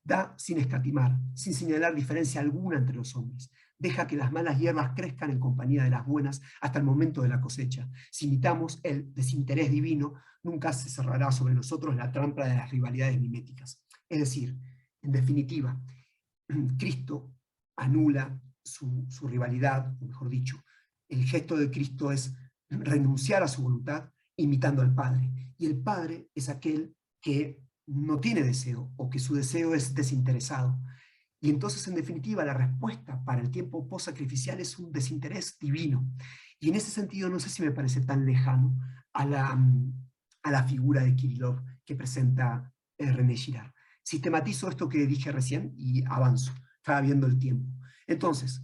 Da sin escatimar, sin señalar diferencia alguna entre los hombres. Deja que las malas hierbas crezcan en compañía de las buenas hasta el momento de la cosecha. Si imitamos el desinterés divino, nunca se cerrará sobre nosotros la trampa de las rivalidades miméticas. Es decir, en definitiva, Cristo anula su rivalidad, o mejor dicho, el gesto de Cristo es renunciar a su voluntad imitando al Padre. Y el Padre es aquel que no tiene deseo, o que su deseo es desinteresado. Y entonces, en definitiva, la respuesta para el tiempo post-sacrificial es un desinterés divino. Y en ese sentido, no sé si me parece tan lejano a la figura de Kirillov que presenta René Girard. Sistematizo esto que dije recién y avanzo. Estaba viendo el tiempo. Entonces,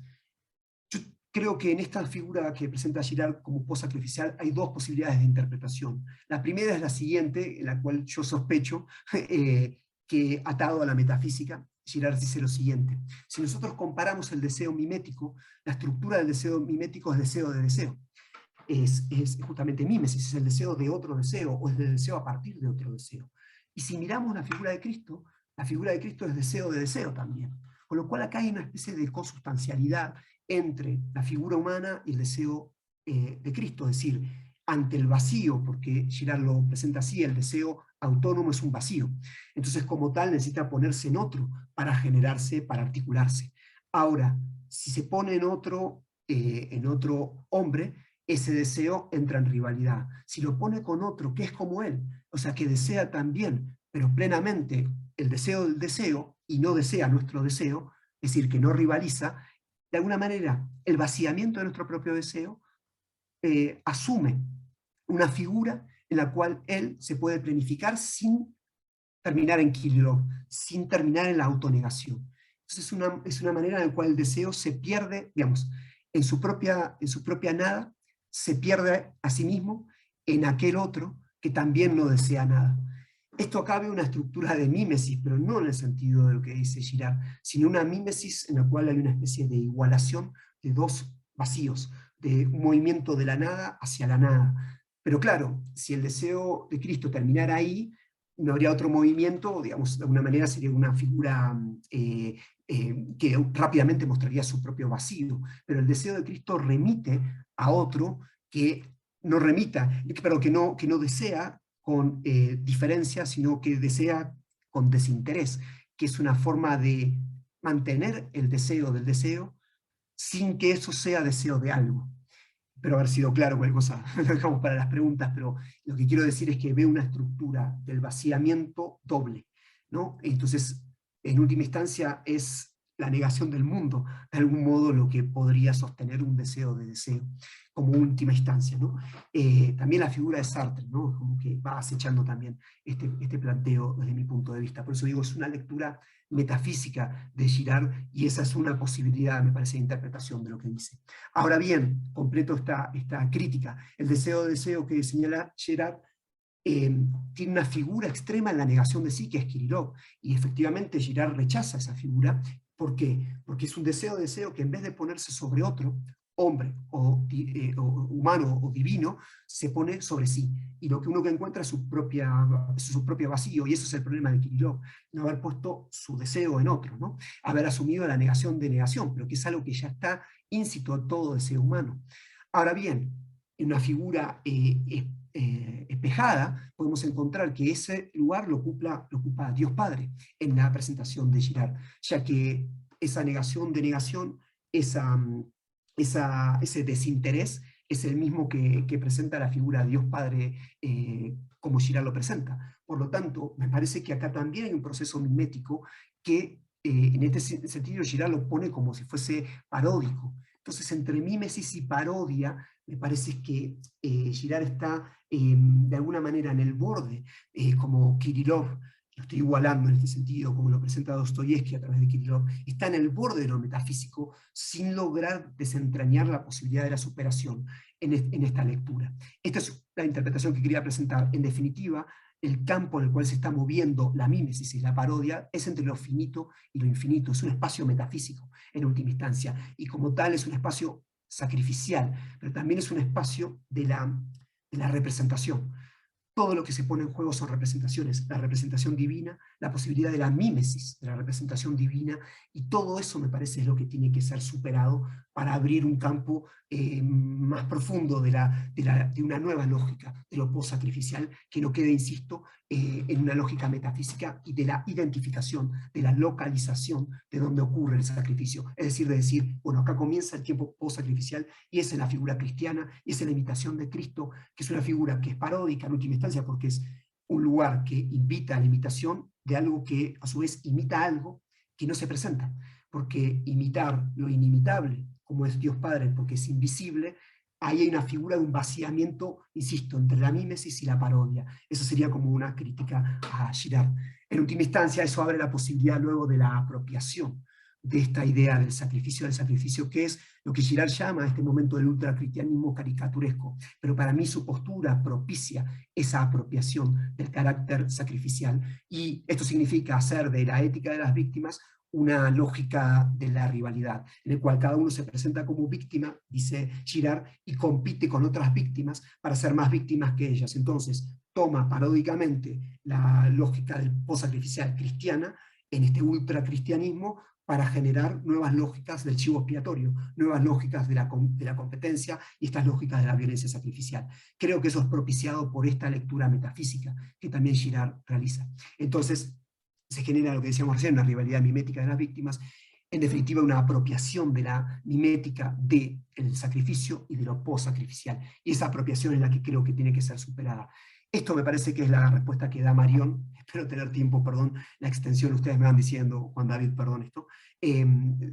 yo creo que en esta figura que presenta Girard como post-sacrificial hay dos posibilidades de interpretación. La primera es la siguiente, en la cual yo sospecho que, atado a la metafísica, Girard dice lo siguiente: si nosotros comparamos el deseo mimético, la estructura del deseo mimético es deseo de deseo. Es justamente mímesis, es el deseo de otro deseo, o es el deseo a partir de otro deseo. Y si miramos la figura de Cristo es deseo de deseo también. Con lo cual acá hay una especie de consustancialidad entre la figura humana y el deseo de Cristo, es decir, ante el vacío, porque Girard lo presenta así, el deseo autónomo es un vacío. Entonces, como tal, necesita ponerse en otro para generarse, para articularse. Ahora, si se pone en otro hombre, ese deseo entra en rivalidad. Si lo pone con otro que es como él, o sea, que desea también, pero plenamente, el deseo del deseo, y no desea nuestro deseo, es decir, que no rivaliza, de alguna manera, el vaciamiento de nuestro propio deseo asume una figura en la cual él se puede planificar sin terminar en Kirillov, sin terminar en la autonegación. Entonces es una manera en la cual el deseo se pierde, digamos, en su propia nada, se pierde a sí mismo en aquel otro que también no desea nada. Esto cabe una estructura de mímesis, pero no en el sentido de lo que dice Girard, sino una mímesis en la cual hay una especie de igualación de dos vacíos, de un movimiento de la nada hacia la nada. Pero claro, si el deseo de Cristo terminara ahí, no habría otro movimiento, digamos, de alguna manera sería una figura que rápidamente mostraría su propio vacío, pero el deseo de Cristo remite a otro que no remita, pero que no desea con diferencia, sino que desea con desinterés, que es una forma de mantener el deseo del deseo sin que eso sea deseo de algo. Espero haber sido claro, cualquier cosa lo dejamos para las preguntas, pero lo que quiero decir es que veo una estructura del vaciamiento doble, ¿no? Entonces, en última instancia, es la negación del mundo, de algún modo lo que podría sostener un deseo de deseo, como última instancia, ¿no? También la figura de Sartre, ¿no? Como que va acechando también este planteo desde mi punto de vista. Por eso digo, es una lectura metafísica de Girard, y esa es una posibilidad, me parece, de interpretación de lo que dice. Ahora bien, completo esta crítica. El deseo de deseo que señala Girard tiene una figura extrema en la negación de sí, que es Kirillov, y efectivamente Girard rechaza esa figura. ¿Por qué? Porque es un deseo que en vez de ponerse sobre otro, hombre o humano o divino, se pone sobre sí. Y lo que uno que encuentra es su propio vacío, y eso es el problema de Kirillov, no haber puesto su deseo en otro, ¿no? Haber asumido la negación de negación, pero que es algo que ya está íncito a todo deseo humano. Ahora bien, en una figura espejada, podemos encontrar que ese lugar lo ocupa Dios Padre en la presentación de Girard, ya que esa negación de negación, ese desinterés, es el mismo que presenta la figura de Dios Padre como Girard lo presenta. Por lo tanto, me parece que acá también hay un proceso mimético que en este sentido Girard lo pone como si fuese paródico. Entonces, entre mímesis y parodia, me parece que Girard está de alguna manera en el borde, como Kirillov, lo estoy igualando en este sentido, como lo presenta Dostoyevsky a través de Kirillov, está en el borde de lo metafísico sin lograr desentrañar la posibilidad de la superación en esta lectura. Esta es la interpretación que quería presentar. En definitiva, el campo en el cual se está moviendo la mímesis y la parodia es entre lo finito y lo infinito, es un espacio metafísico en última instancia, y como tal es un espacio sacrificial, pero también es un espacio de la representación. Todo lo que se pone en juego son representaciones, la representación divina, la posibilidad de la mímesis de la representación divina, y todo eso me parece es lo que tiene que ser superado para abrir un campo más profundo de una nueva lógica, de lo post-sacrificial, que no quede, insisto, en una lógica metafísica y de la identificación, de la localización de donde ocurre el sacrificio. Es decir, de decir, bueno, acá comienza el tiempo post-sacrificial, y esa es la figura cristiana, y esa es la imitación de Cristo, que es una figura que es paródica en última instancia, porque es un lugar que invita a la imitación de algo que a su vez imita algo que no se presenta, porque imitar lo inimitable, como es Dios Padre, porque es invisible, ahí hay una figura de un vaciamiento, insisto, entre la mímesis y la parodia. Eso sería como una crítica a Girard. En última instancia, eso abre la posibilidad luego de la apropiación de esta idea del sacrificio, que es lo que Girard llama a este momento del ultracristianismo caricaturesco. Pero para mí su postura propicia esa apropiación del carácter sacrificial, y esto significa hacer de la ética de las víctimas una lógica de la rivalidad, en el cual cada uno se presenta como víctima, dice Girard, y compite con otras víctimas para ser más víctimas que ellas. Entonces, toma paródicamente la lógica del post-sacrificial cristiana en este ultracristianismo para generar nuevas lógicas del chivo expiatorio, nuevas lógicas de la competencia y estas lógicas de la violencia sacrificial. Creo que eso es propiciado por esta lectura metafísica que también Girard realiza. Entonces, se genera lo que decíamos recién, una rivalidad mimética de las víctimas, en definitiva una apropiación de la mimética del sacrificio y de lo post-sacrificial, y esa apropiación es la que creo que tiene que ser superada. Esto me parece que es la respuesta que da Marión. Espero tener tiempo, perdón, la extensión, ustedes me van diciendo, Juan David, perdón esto,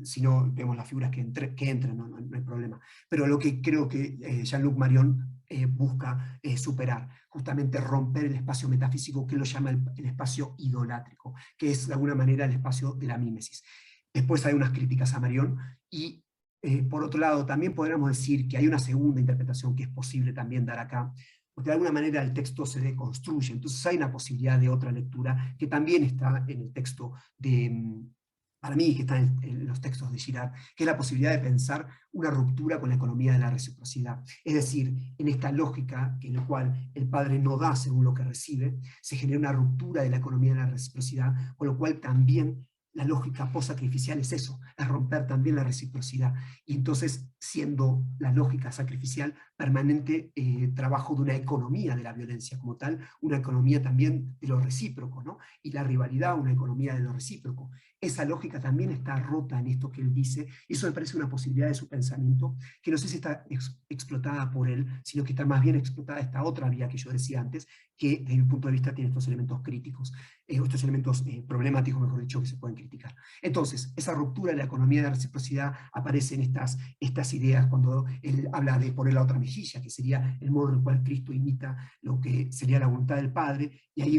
si no vemos las figuras que entren, no hay problema. Pero lo que creo que Jean-Luc Marión busca superar, justamente romper el espacio metafísico, que él lo llama el espacio idolátrico, que es de alguna manera el espacio de la mímesis. Después hay unas críticas a Marión, y por otro lado también podríamos decir que hay una segunda interpretación que es posible también dar acá, porque de alguna manera el texto se deconstruye, entonces hay una posibilidad de otra lectura que también está en el texto para mí, que está en los textos de Girard, que es la posibilidad de pensar una ruptura con la economía de la reciprocidad. Es decir, en esta lógica en la cual el padre no da según lo que recibe, se genera una ruptura de la economía de la reciprocidad, con lo cual también la lógica post-sacrificial es eso, es romper también la reciprocidad. Y entonces, siendo la lógica sacrificial permanente trabajo de una economía de la violencia como tal, una economía también de lo recíproco, ¿no? Y la rivalidad, una economía de lo recíproco. Esa lógica también está rota en esto que él dice, y eso me parece una posibilidad de su pensamiento, que no sé si está explotada por él, sino que está más bien explotada esta otra vía que yo decía antes, que desde mi punto de vista tiene estos elementos críticos, estos elementos problemáticos, mejor dicho, que se pueden criticar. Entonces, esa ruptura de la economía de la reciprocidad aparece en estas ideas cuando él habla de poner la otra mejilla, que sería el modo en el cual Cristo imita lo que sería la voluntad del Padre, y hay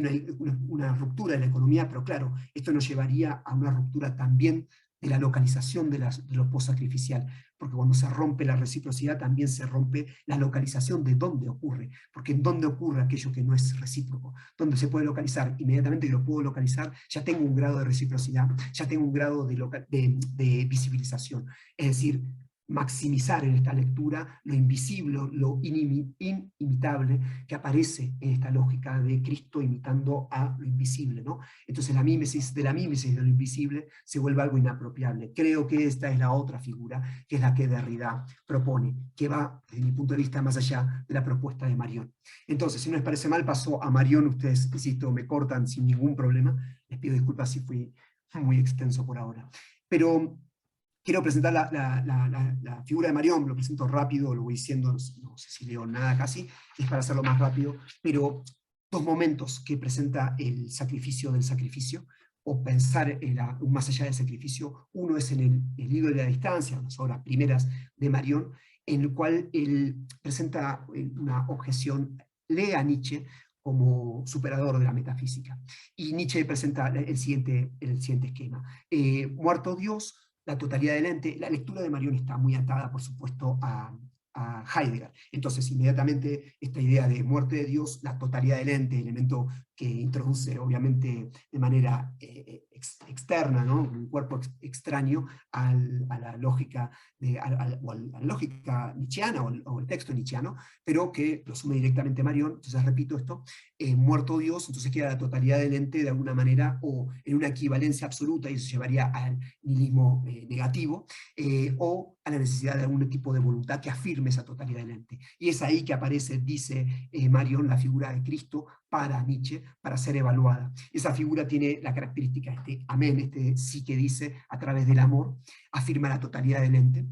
una ruptura de la economía, pero claro, esto nos llevaría a una ruptura también de la localización de lo post-sacrificial, porque cuando se rompe la reciprocidad también se rompe la localización de dónde ocurre, porque en dónde ocurre aquello que no es recíproco, donde se puede localizar, inmediatamente que lo puedo localizar, ya tengo un grado de reciprocidad, ya tengo un grado de visibilización, es decir, maximizar en esta lectura lo invisible, lo inimitable que aparece en esta lógica de Cristo imitando a lo invisible, ¿no? Entonces la mímesis de lo invisible se vuelve algo inapropiable. Creo que esta es la otra figura, que es la que Derrida propone, que va, desde mi punto de vista, más allá de la propuesta de Marion. Entonces, si no les parece mal, paso a Marion. Ustedes, insisto, me cortan sin ningún problema. Les pido disculpas si fui muy extenso por ahora. Pero quiero presentar la figura de Marion, lo presento rápido, lo voy diciendo, no sé si leo nada casi, es para hacerlo más rápido, pero dos momentos que presenta el sacrificio del sacrificio, o pensar en más allá del sacrificio. Uno es en el Libro de la Distancia, las obras primeras de Marion, en el cual él presenta una objeción, lee a Nietzsche como superador de la metafísica. Y Nietzsche presenta el siguiente esquema. Muerto Dios, la totalidad del ente. La lectura de Marion está muy atada, por supuesto, a Heidegger. Entonces, inmediatamente, esta idea de muerte de Dios, la totalidad del ente, elemento que introduce, obviamente, de manera externa, ¿no? Un cuerpo extraño a la lógica, a la lógica nietzscheana o el texto nietzscheano, pero que lo asume directamente Marion. Entonces, repito esto, muerto Dios, entonces queda la totalidad del ente de alguna manera, o en una equivalencia absoluta, y eso llevaría al nihilismo negativo, o a la necesidad de algún tipo de voluntad que afirme esa totalidad del ente. Y es ahí que aparece, dice Marion, la figura de Cristo para Nietzsche, para ser evaluada. Esa figura tiene la característica, este amén, este sí que dice, a través del amor, afirma la totalidad del ente.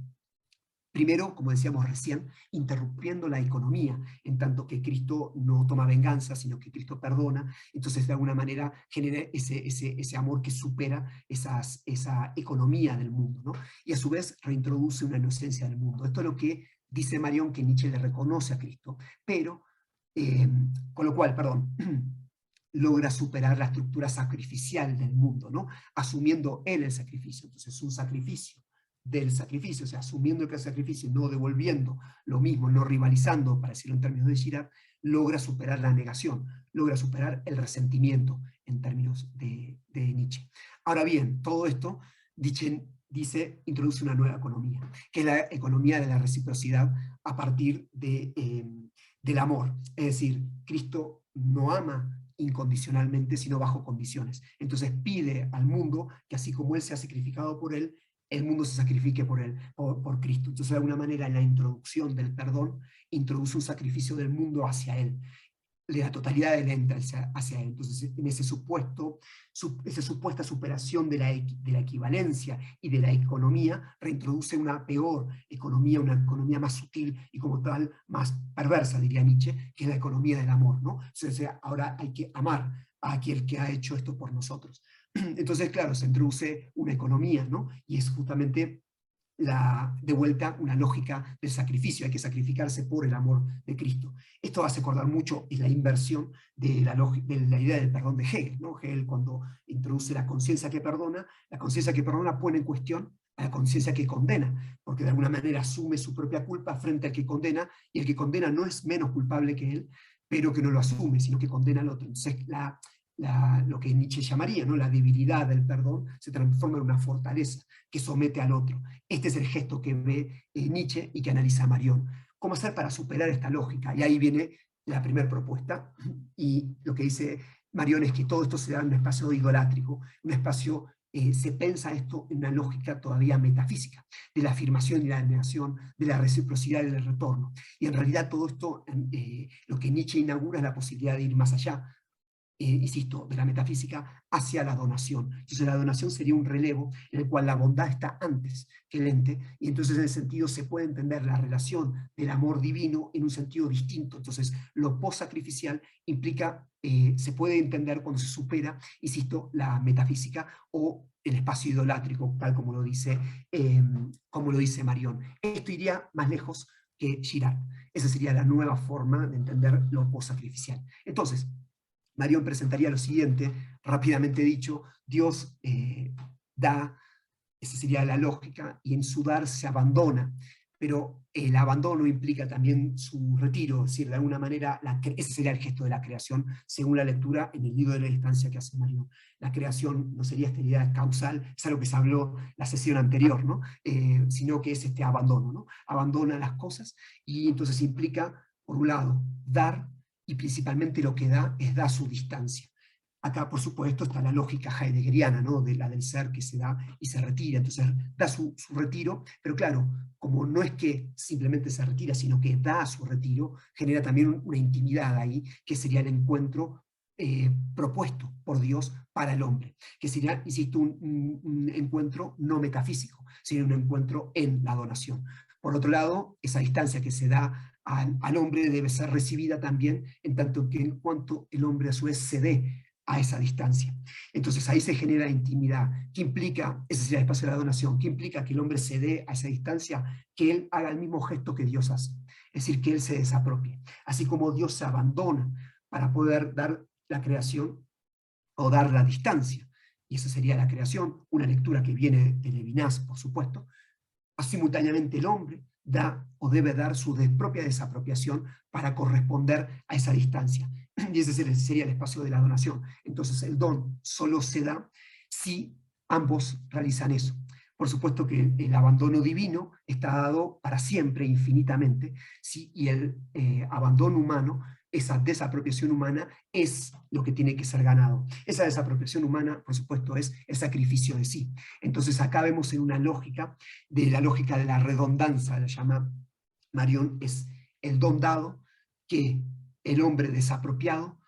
Primero, como decíamos recién, interrumpiendo la economía, en tanto que Cristo no toma venganza, sino que Cristo perdona. Entonces, de alguna manera, genera ese amor que supera esa economía del mundo, ¿no? Y a su vez reintroduce una inocencia del mundo. Esto es lo que dice Marion, que Nietzsche le reconoce a Cristo, pero, con lo cual, perdón, logra superar la estructura sacrificial del mundo, ¿no? Asumiendo él el sacrificio. Entonces, es un sacrificio del sacrificio, o sea, asumiendo que el sacrificio, no devolviendo lo mismo, no rivalizando, para decirlo en términos de Girard, logra superar la negación, logra superar el resentimiento en términos de Nietzsche. Ahora bien, todo esto, Nietzsche dice, introduce una nueva economía, que es la economía de la reciprocidad a partir del amor. Es decir, Cristo no ama incondicionalmente, sino bajo condiciones. Entonces pide al mundo que así como Él se ha sacrificado por Él, el mundo se sacrifique por él, por Cristo. Entonces, de alguna manera, en la introducción del perdón, introduce un sacrificio del mundo hacia él, de la totalidad del ente hacia él. Entonces, en esa supuesta superación de la equivalencia y de la economía, reintroduce una peor economía, una economía más sutil y como tal, más perversa, diría Nietzsche, que es la economía del amor, ¿no? Entonces, ahora hay que amar a aquel que ha hecho esto por nosotros. Entonces, claro, se introduce una economía, ¿no? Y es justamente de vuelta una lógica del sacrificio, hay que sacrificarse por el amor de Cristo. Esto hace acordar mucho, es la inversión de la idea del perdón de Hegel, ¿no? Hegel, cuando introduce la conciencia que perdona pone en cuestión a la conciencia que condena, porque de alguna manera asume su propia culpa frente al que condena, y el que condena no es menos culpable que él, pero que no lo asume, sino que condena al otro. Entonces, lo que Nietzsche llamaría, ¿no? La debilidad del perdón se transforma en una fortaleza que somete al otro. Este es el gesto que ve Nietzsche y que analiza Marion. ¿Cómo hacer para superar esta lógica? Y ahí viene la primera propuesta, y lo que dice Marion es que todo esto se da en un espacio idolátrico, un espacio, se piensa esto en una lógica todavía metafísica, de la afirmación y la negación, de la reciprocidad y del retorno. Y en realidad todo esto, lo que Nietzsche inaugura es la posibilidad de ir más allá, insisto, de la metafísica hacia la donación. Entonces la donación sería un relevo en el cual la bondad está antes que el ente, y entonces en ese sentido se puede entender la relación del amor divino en un sentido distinto. Entonces lo post-sacrificial implica, se puede entender cuando se supera, insisto, la metafísica o el espacio idolátrico, tal como lo dice Marion. Esto iría más lejos que Girard. Esa sería la nueva forma de entender lo post-sacrificial. Entonces, Marion presentaría lo siguiente, rápidamente dicho: Dios da, esa sería la lógica, y en su dar se abandona, pero el abandono implica también su retiro, es decir, de alguna manera, ese sería el gesto de la creación, según la lectura en el libro de la distancia que hace Marión. La creación no sería esterilidad causal, es algo que se habló la sesión anterior, ¿no? Sino que es este abandono, ¿no? Abandona las cosas, y entonces implica, por un lado, dar, y principalmente lo que da es dar su distancia. Acá, por supuesto, está la lógica heideggeriana, ¿no? De la del ser que se da y se retira. Entonces, da su retiro, pero claro, como no es que simplemente se retira, sino que da su retiro, genera también una intimidad ahí, que sería el encuentro propuesto por Dios para el hombre, que sería, insisto, un encuentro no metafísico, sino un encuentro en la donación. Por otro lado, esa distancia que se da al hombre debe ser recibida también, en tanto que en cuanto el hombre a su vez se dé a esa distancia. Entonces ahí se genera intimidad. ¿Qué implica? Ese sería el espacio de la donación. ¿Qué implica que el hombre se dé a esa distancia? Que él haga el mismo gesto que Dios hace. Es decir, que él se desapropie. Así como Dios se abandona para poder dar la creación o dar la distancia. Y esa sería la creación, una lectura que viene de Levinas, por supuesto. Simultáneamente el hombre da o debe dar su propia desapropiación para corresponder a esa distancia. Y ese sería el espacio de la donación. Entonces el don solo se da si ambos realizan eso. Por supuesto que el abandono divino está dado para siempre, infinitamente, ¿sí? Y el abandono humano, esa desapropiación humana, es lo que tiene que ser ganado. Esa desapropiación humana, por supuesto, es el sacrificio de sí. Entonces acá vemos en una lógica, de la lógica de la redundancia, la llama Marión, es el don dado, que el hombre desapropiado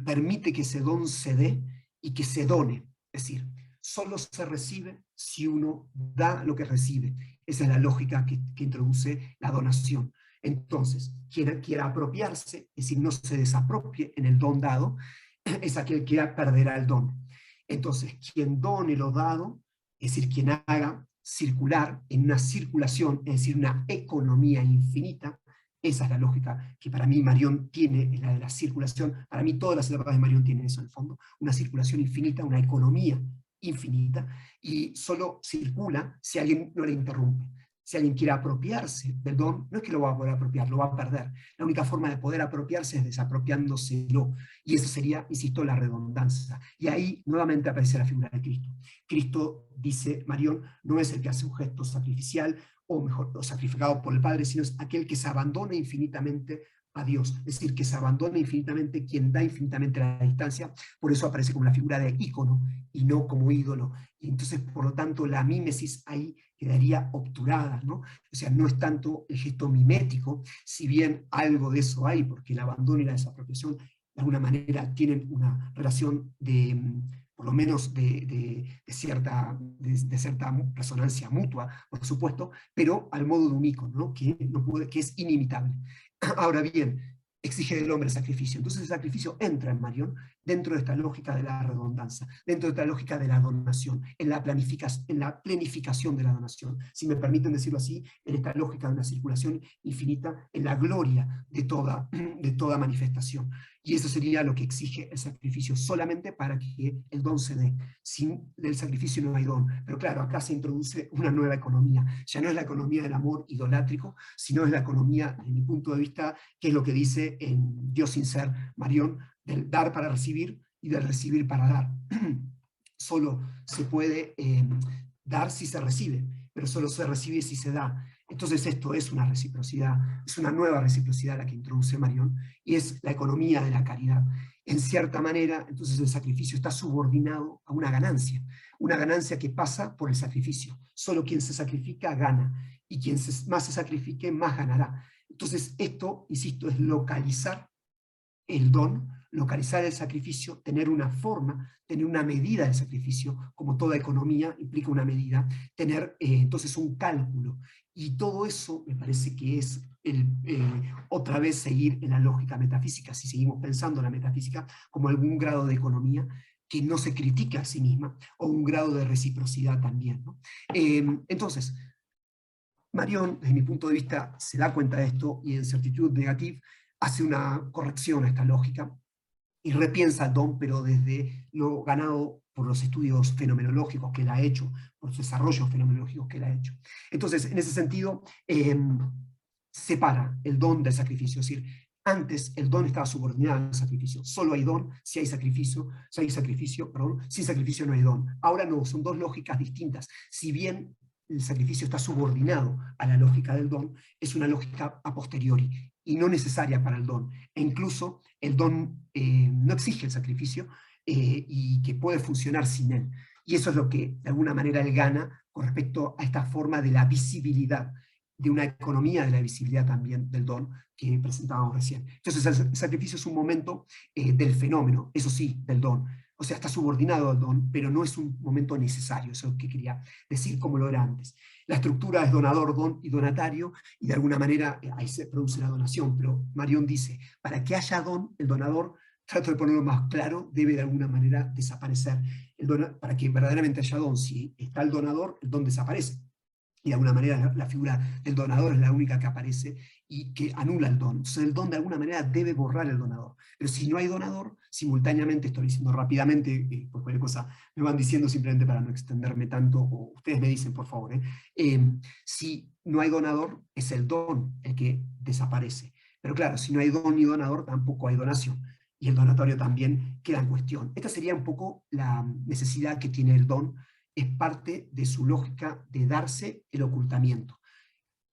permite que ese don se dé y que se done. Es decir, solo se recibe si uno da lo que recibe. Esa es la lógica que introduce la donación. Entonces, quien quiera apropiarse, es decir, no se desapropie en el don dado, es aquel que perderá el don. Entonces, quien done lo dado, es decir, quien haga circular en una circulación, es decir, una economía infinita, esa es la lógica que para mí Marión tiene, es la de la circulación. Para mí todas las etapas de Marión tienen eso en el fondo, una circulación infinita, una economía infinita, y solo circula si alguien no le interrumpe. Si alguien quiere apropiarse del don, no es que lo va a poder apropiar, lo va a perder. La única forma de poder apropiarse es desapropiándoselo. Y eso sería, insisto, la redundancia. Y ahí nuevamente aparece la figura de Cristo. Cristo, dice Marión, no es el que hace un gesto sacrificial, o mejor, o sacrificado por el Padre, sino es aquel que se abandona infinitamente a Dios. Es decir, que se abandona infinitamente, quien da infinitamente a la distancia. Por eso aparece como la figura de ícono y no como ídolo. Y entonces, por lo tanto, la mímesis ahí quedaría obturada, ¿no? O sea, no es tanto el gesto mimético, si bien algo de eso hay, porque el abandono y la desapropiación de alguna manera tienen una relación de, por lo menos de cierta resonancia mutua, por supuesto, pero al modo de un ícono, ¿no? Que es inimitable. Ahora bien, exige del hombre sacrificio. Entonces el sacrificio entra en Marión dentro de esta lógica de la redundancia, dentro de esta lógica de la donación, en la planificación de la donación, si me permiten decirlo así, en esta lógica de una circulación infinita, en la gloria de toda manifestación. Y eso sería lo que exige el sacrificio, solamente para que el don se dé. Sin el sacrificio no hay don. Pero claro, acá se introduce una nueva economía. Ya no es la economía del amor idolátrico, sino es la economía, desde mi punto de vista, que es lo que dice en Dios sin ser, Marión, del dar para recibir y del recibir para dar. Solo se puede dar si se recibe, pero solo se recibe si se da. Entonces esto es una reciprocidad, es una nueva reciprocidad la que introduce Marión, y es la economía de la caridad. En cierta manera, entonces el sacrificio está subordinado a una ganancia que pasa por el sacrificio. Solo quien se sacrifica gana, y quien más se sacrifique, más ganará. Entonces esto, insisto, es localizar el don, localizar el sacrificio, tener una forma, tener una medida del sacrificio, como toda economía implica una medida, tener entonces un cálculo. Y todo eso me parece que es otra vez seguir en la lógica metafísica, si seguimos pensando en la metafísica como algún grado de economía que no se critica a sí misma, o un grado de reciprocidad también, ¿no? Entonces, Marión, desde mi punto de vista, se da cuenta de esto, y en Certitude Negative hace una corrección a esta lógica y repiensa el don, pero desde lo ganado por los estudios fenomenológicos que él ha hecho, por los desarrollos fenomenológicos que él ha hecho. Entonces, en ese sentido, separa el don del sacrificio, es decir, antes el don estaba subordinado al sacrificio. Solo hay don si hay sacrificio, sin sacrificio no hay don. Ahora no, son dos lógicas distintas. Si bien el sacrificio está subordinado a la lógica del don, es una lógica a posteriori y no necesaria para el don. E incluso el don no exige el sacrificio y que puede funcionar sin él. Y eso es lo que de alguna manera él gana con respecto a esta forma de la visibilidad, de una economía de la visibilidad también del don que presentábamos recién. Entonces el sacrificio es un momento del fenómeno, eso sí, del don. O sea, está subordinado al don, pero no es un momento necesario, eso es lo que quería decir como lo era antes. La estructura es donador, don y donatario, y de alguna manera ahí se produce la donación, pero Marion dice, para que haya don, el donador, trato de ponerlo más claro, debe de alguna manera desaparecer. Para que verdaderamente haya don, si está el donador, el don desaparece. Y de alguna manera la figura del donador es la única que aparece y que anula el don. Entonces el don de alguna manera debe borrar el donador. Pero si no hay donador, simultáneamente, estoy diciendo rápidamente, por cualquier cosa me van diciendo simplemente para no extenderme tanto, o ustedes me dicen por favor, si no hay donador, es el don el que desaparece. Pero claro, si no hay don ni donador, tampoco hay donación. Y el donatorio también queda en cuestión. Esta sería un poco la necesidad que tiene el don, es parte de su lógica de darse el ocultamiento.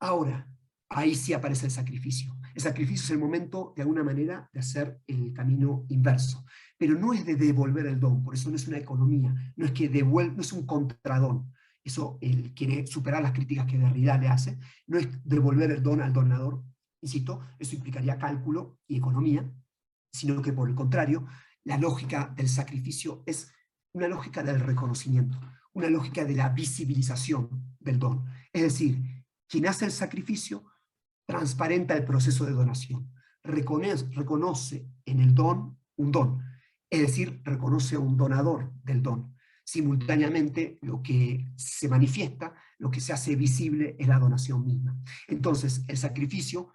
Ahora, ahí sí aparece el sacrificio. El sacrificio es el momento, de alguna manera, de hacer el camino inverso. Pero no es de devolver el don, por eso no es una economía, no es que no es un contradón. Eso él quiere superar las críticas que Derrida le hace, no es devolver el don al donador, insisto, eso implicaría cálculo y economía, sino que por el contrario, la lógica del sacrificio es una lógica del reconocimiento, una lógica de la visibilización del don. Es decir, quien hace el sacrificio transparenta el proceso de donación, reconoce en el don un don, es decir, reconoce a un donador del don. Simultáneamente, lo que se manifiesta, lo que se hace visible es la donación misma. Entonces, el sacrificio,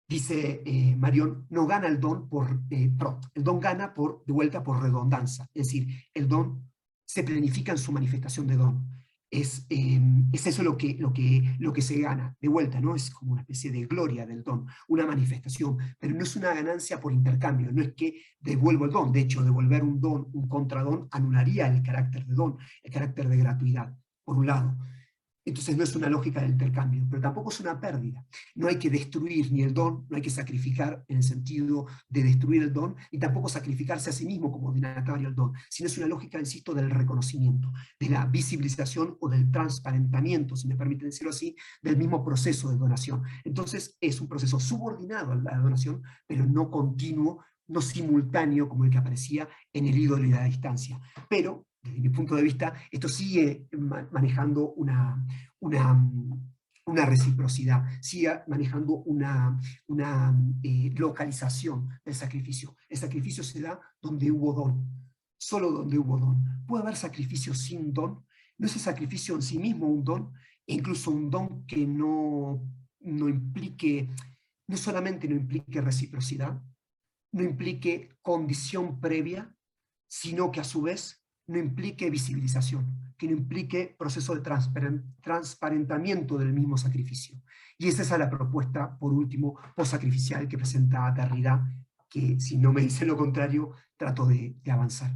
dice Marion, no gana el don el don gana de vuelta por redundancia, es decir, el don se planifica en su manifestación de don. Es eso lo que se gana, de vuelta, ¿no? Es como una especie de gloria del don, una manifestación, pero no es una ganancia por intercambio, no es que devuelvo el don, de hecho, devolver un don, un contradón, anularía el carácter de don, el carácter de gratuidad, por un lado. Entonces no es una lógica de intercambio, pero tampoco es una pérdida. No hay que destruir ni el don, no hay que sacrificar en el sentido de destruir el don, ni tampoco sacrificarse a sí mismo como donatario al don, sino es una lógica, insisto, del reconocimiento, de la visibilización o del transparentamiento, si me permiten decirlo así, del mismo proceso de donación. Entonces es un proceso subordinado a la donación, pero no continuo, no simultáneo como el que aparecía en el ídolo y la distancia. Pero desde mi punto de vista, esto sigue manejando una reciprocidad, sigue manejando una localización del sacrificio. El sacrificio se da donde hubo don, solo donde hubo don. ¿Puede haber sacrificio sin don? ¿No es el sacrificio en sí mismo un don? E incluso un don que no implique, no solamente no implique reciprocidad, no implique condición previa, sino que a su vez no implique visibilización, que no implique proceso de transparentamiento del mismo sacrificio. Y esa es la propuesta, por último, post-sacrificial que presenta Derrida, que si no me dice lo contrario, trato de avanzar.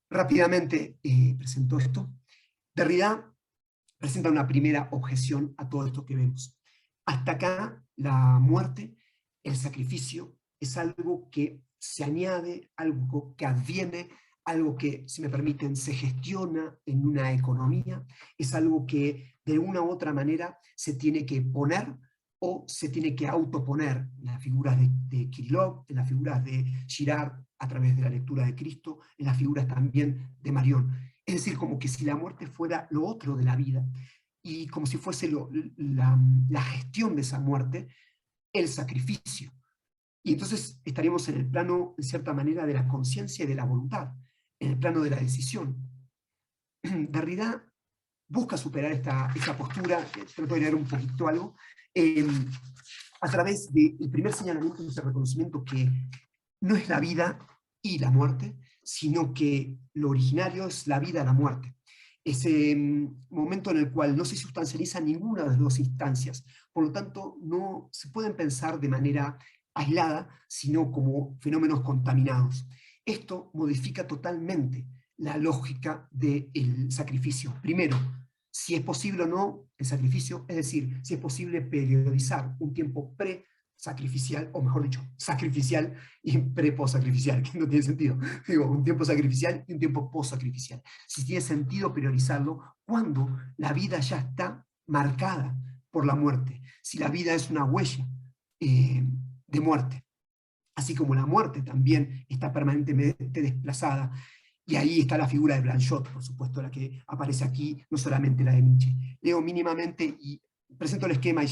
Rápidamente presento esto. Derrida presenta una primera objeción a todo esto que vemos. Hasta acá, la muerte, el sacrificio, es algo que se añade, algo que adviene, algo que, si me permiten, se gestiona en una economía, es algo que de una u otra manera se tiene que poner o se tiene que autoponer en las figuras de Kirillov, en las figuras de Girard a través de la lectura de Cristo, en las figuras también de Marion. Es decir, como que si la muerte fuera lo otro de la vida, y como si fuese la gestión de esa muerte, el sacrificio. Y entonces estaríamos en el plano, en cierta manera, de la conciencia y de la voluntad, en el plano de la decisión. Derrida busca superar esta postura, trato de leer un poquito algo, a través del primer señalamiento de ese reconocimiento que no es la vida y la muerte, sino que lo originario es la vida, la muerte. Ese momento en el cual no se sustancializa ninguna de las dos instancias. Por lo tanto, no se pueden pensar de manera aislada, sino como fenómenos contaminados. Esto modifica totalmente la lógica del sacrificio. Primero, si es posible o no el sacrificio, es decir, si es posible periodizar un tiempo pre-sacrificial, o mejor dicho, sacrificial y pre-post-sacrificial, que no tiene sentido. Digo, un tiempo sacrificial y un tiempo post-sacrificial. Si tiene sentido priorizarlo cuando la vida ya está marcada por la muerte, si la vida es una huella de muerte, así como la muerte también está permanentemente desplazada. Y ahí está la figura de Blanchot, por supuesto, la que aparece aquí, no solamente la de Nietzsche. Leo mínimamente y presento el esquema y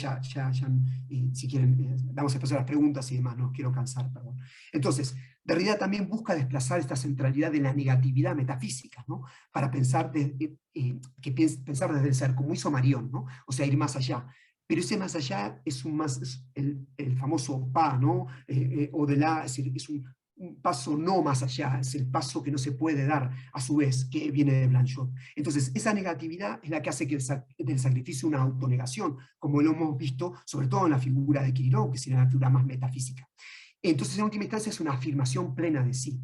si quieren, damos espacio a las preguntas y demás, no os quiero cansar, perdón. Entonces, Derrida también busca desplazar esta centralidad de la negatividad metafísica, ¿no? Para pensar, pensar desde el ser, como hizo Marion, ¿no? O sea, ir más allá. Pero ese más allá es el famoso pa, ¿no? Es decir, es un paso no más allá, es el paso que no se puede dar, a su vez, que viene de Blanchot. Entonces, esa negatividad es la que hace que del sacrificio una autonegación, como lo hemos visto, sobre todo en la figura de Kirillov, que sería la figura más metafísica. Entonces, en última instancia, es una afirmación plena de sí.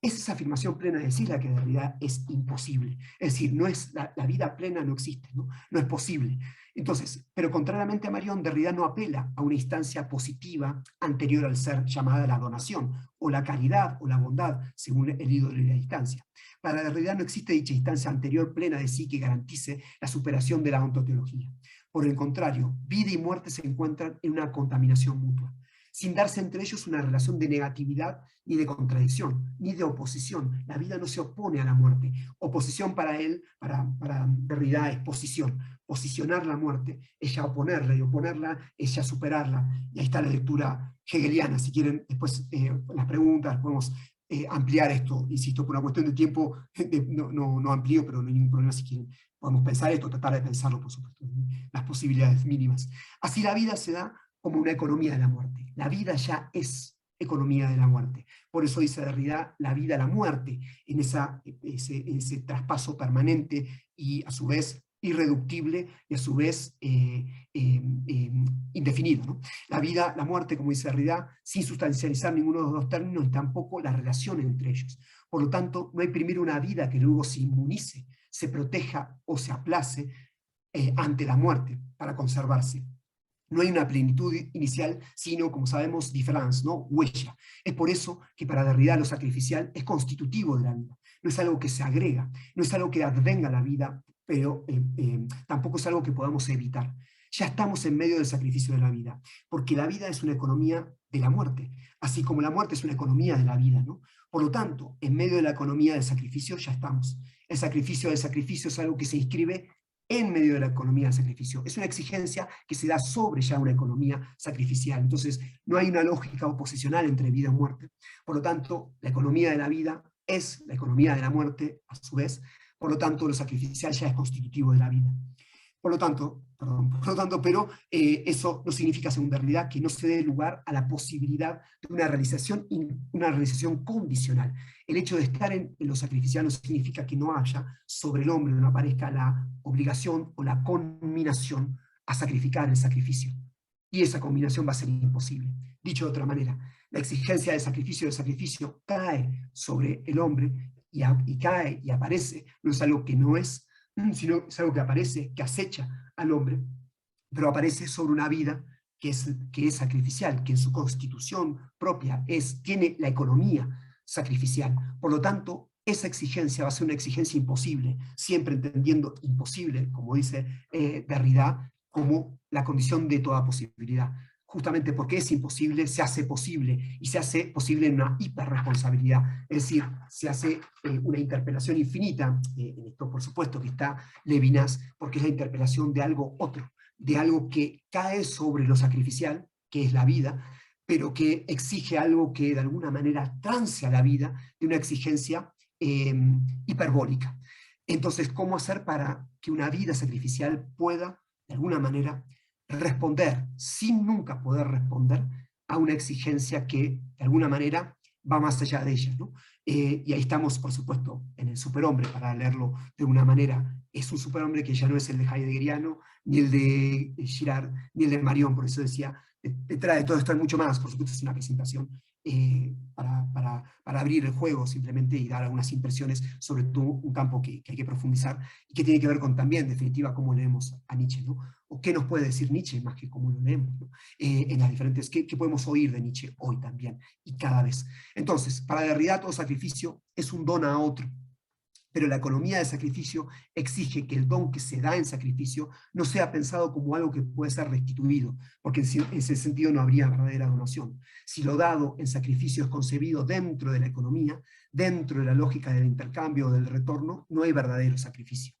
Es esa afirmación plena de sí la que en realidad es imposible. Es decir, no es, la vida plena no existe, ¿no? No es posible. Entonces, pero contrariamente a Marion, Derrida no apela a una instancia positiva anterior al ser, llamada la donación, o la caridad, o la bondad, según el ídolo y la distancia. Para Derrida no existe dicha instancia anterior plena de sí que garantice la superación de la ontoteología. Por el contrario, vida y muerte se encuentran en una contaminación mutua, sin darse entre ellos una relación de negatividad ni de contradicción, ni de oposición. La vida no se opone a la muerte. Oposición para él, para Derrida, es posición. Posicionar la muerte es ya oponerla, y oponerla es ya superarla. Y ahí está la lectura hegeliana. Si quieren, después las preguntas, podemos ampliar esto. Insisto, por una cuestión de tiempo, no amplío, pero no hay ningún problema si quieren. Podemos pensar esto, tratar de pensarlo, por supuesto, las posibilidades mínimas. Así la vida se da como una economía de la muerte. La vida ya es economía de la muerte. Por eso dice Derrida, la vida, la muerte, en ese traspaso permanente y a su vez irreductible y a su vez indefinido, ¿no? La vida, la muerte, como dice Derrida, sin sustancializar ninguno de los dos términos y tampoco la relación entre ellos. Por lo tanto, no hay primero una vida que luego se inmunice, se proteja o se aplace ante la muerte para conservarse. No hay una plenitud inicial, sino, como sabemos, diferencia, ¿no? Huella. Es por eso que para Derrida lo sacrificial es constitutivo de la vida. No es algo que se agrega, no es algo que advenga la vida, pero tampoco es algo que podamos evitar. Ya estamos en medio del sacrificio de la vida, porque la vida es una economía de la muerte, así como la muerte es una economía de la vida, ¿no? Por lo tanto, en medio de la economía del sacrificio ya estamos. El sacrificio del sacrificio es algo que se inscribe en medio de la economía del sacrificio. Es una exigencia que se da sobre ya una economía sacrificial. Entonces, no hay una lógica oposicional entre vida y muerte. Por lo tanto, la economía de la vida es la economía de la muerte, a su vez. Por lo tanto, lo sacrificial ya es constitutivo de la vida. Por lo tanto, pero eso no significa, según Derrida, que no se dé lugar a la posibilidad de una realización condicional. El hecho de estar en lo sacrificial no significa que no haya sobre el hombre, no aparezca la obligación o la conminación a sacrificar el sacrificio. Y esa combinación va a ser imposible. Dicho de otra manera, la exigencia del sacrificio cae sobre el hombre y cae y aparece, no es algo que no es, sino es algo que aparece, que acecha al hombre, pero aparece sobre una vida que es sacrificial, que en su constitución propia tiene la economía sacrificial. Por lo tanto, esa exigencia va a ser una exigencia imposible, siempre entendiendo imposible, como dice Derrida, como la condición de toda posibilidad. Justamente porque es imposible, se hace posible, y se hace posible en una hiperresponsabilidad, es decir, se hace una interpelación infinita, en esto por supuesto que está Levinas, porque es la interpelación de algo otro, de algo que cae sobre lo sacrificial, que es la vida, pero que exige algo que de alguna manera trance a la vida, de una exigencia hiperbólica. Entonces, ¿cómo hacer para que una vida sacrificial pueda, de alguna manera, responder, sin nunca poder responder, a una exigencia que, de alguna manera, va más allá de ella, ¿no? Y ahí estamos, por supuesto, en el superhombre, para leerlo de una manera. Es un superhombre que ya no es el de heideggeriano, ni el de Girard, ni el de Marion. Por eso decía, detrás de todo esto hay mucho más. Por supuesto, es una presentación para abrir el juego simplemente y dar algunas impresiones sobre todo un campo que hay que profundizar y que tiene que ver con también, en definitiva, cómo leemos a Nietzsche, ¿no? O qué nos puede decir Nietzsche más que cómo lo leemos, ¿no? En las diferentes, qué podemos oír de Nietzsche hoy también y cada vez. Entonces, para Derrida todo sacrificio es un don a otro, pero la economía de sacrificio exige que el don que se da en sacrificio no sea pensado como algo que puede ser restituido, porque en ese sentido no habría verdadera donación. Si lo dado en sacrificio es concebido dentro de la economía, dentro de la lógica del intercambio o del retorno, no hay verdadero sacrificio.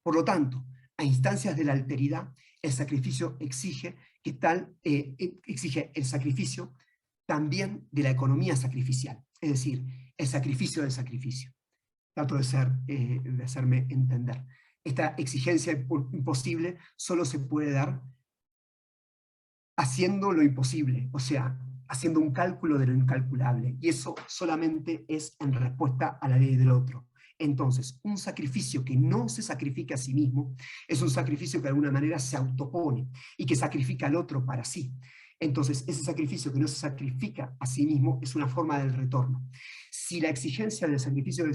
Por lo tanto, a instancias de la alteridad, el sacrificio exige el sacrificio también de la economía sacrificial, es decir, el sacrificio del sacrificio. Trato de hacerme entender. Esta exigencia imposible solo se puede dar haciendo lo imposible, o sea, haciendo un cálculo de lo incalculable, y eso solamente es en respuesta a la ley del otro. Entonces, un sacrificio que no se sacrifica a sí mismo es un sacrificio que de alguna manera se autopone y que sacrifica al otro para sí. Entonces, ese sacrificio que no se sacrifica a sí mismo es una forma del retorno. Si la exigencia del sacrificio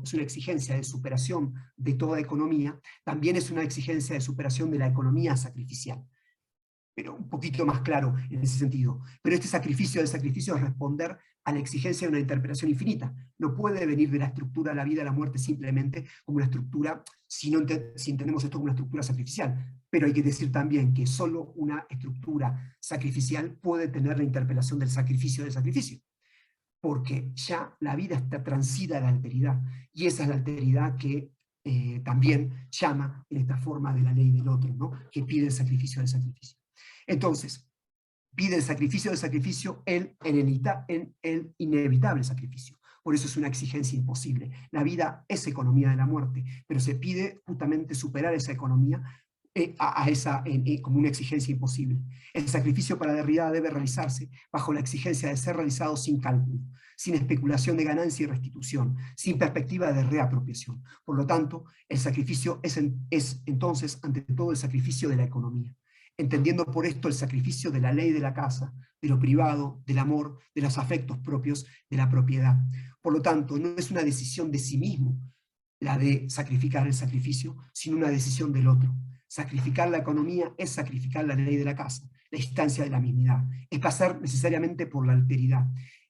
es una exigencia de superación de toda economía, también es una exigencia de superación de la economía sacrificial. Pero un poquito más claro en ese sentido. Pero este sacrificio del sacrificio es responder a la exigencia de una interpretación infinita. No puede venir de la estructura de la vida a la muerte simplemente como una estructura, si entendemos esto como una estructura sacrificial. Pero hay que decir también que solo una estructura sacrificial puede tener la interpelación del sacrificio, porque ya la vida está transida a la alteridad, y esa es la alteridad que también llama en esta forma de la ley del otro, ¿no? Que pide el sacrificio del sacrificio. Entonces, pide el sacrificio del sacrificio en el inevitable sacrificio. Por eso es una exigencia imposible. La vida es economía de la muerte, pero se pide justamente superar esa economía como una exigencia imposible. El sacrificio para Derrida debe realizarse bajo la exigencia de ser realizado sin cálculo, sin especulación de ganancia y restitución, sin perspectiva de reapropiación. Por lo tanto, el sacrificio es entonces, ante todo, el sacrificio de la economía, entendiendo por esto el sacrificio de la ley de la casa, de lo privado, del amor, de los afectos propios, de la propiedad. Por lo tanto, no es una decisión de sí mismo la de sacrificar el sacrificio, sino una decisión del otro. Sacrificar la economía es sacrificar la ley de la casa, la instancia de la mismidad. Es pasar necesariamente por la alteridad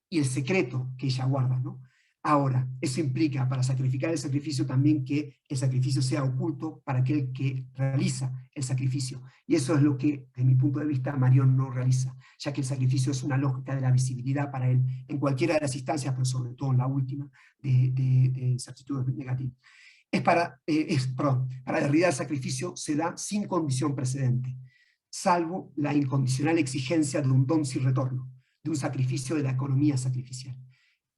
y el secreto que ella guarda, ¿no? Ahora, eso implica para sacrificar el sacrificio también que el sacrificio sea oculto para aquel que realiza el sacrificio. Y eso es lo que, desde mi punto de vista, Marion no realiza, ya que el sacrificio es una lógica de la visibilidad para él, en cualquiera de las instancias, pero sobre todo en la última, de certitudes negativas. Para Derrida el sacrificio se da sin condición precedente, salvo la incondicional exigencia de un don sin retorno, de un sacrificio de la economía sacrificial.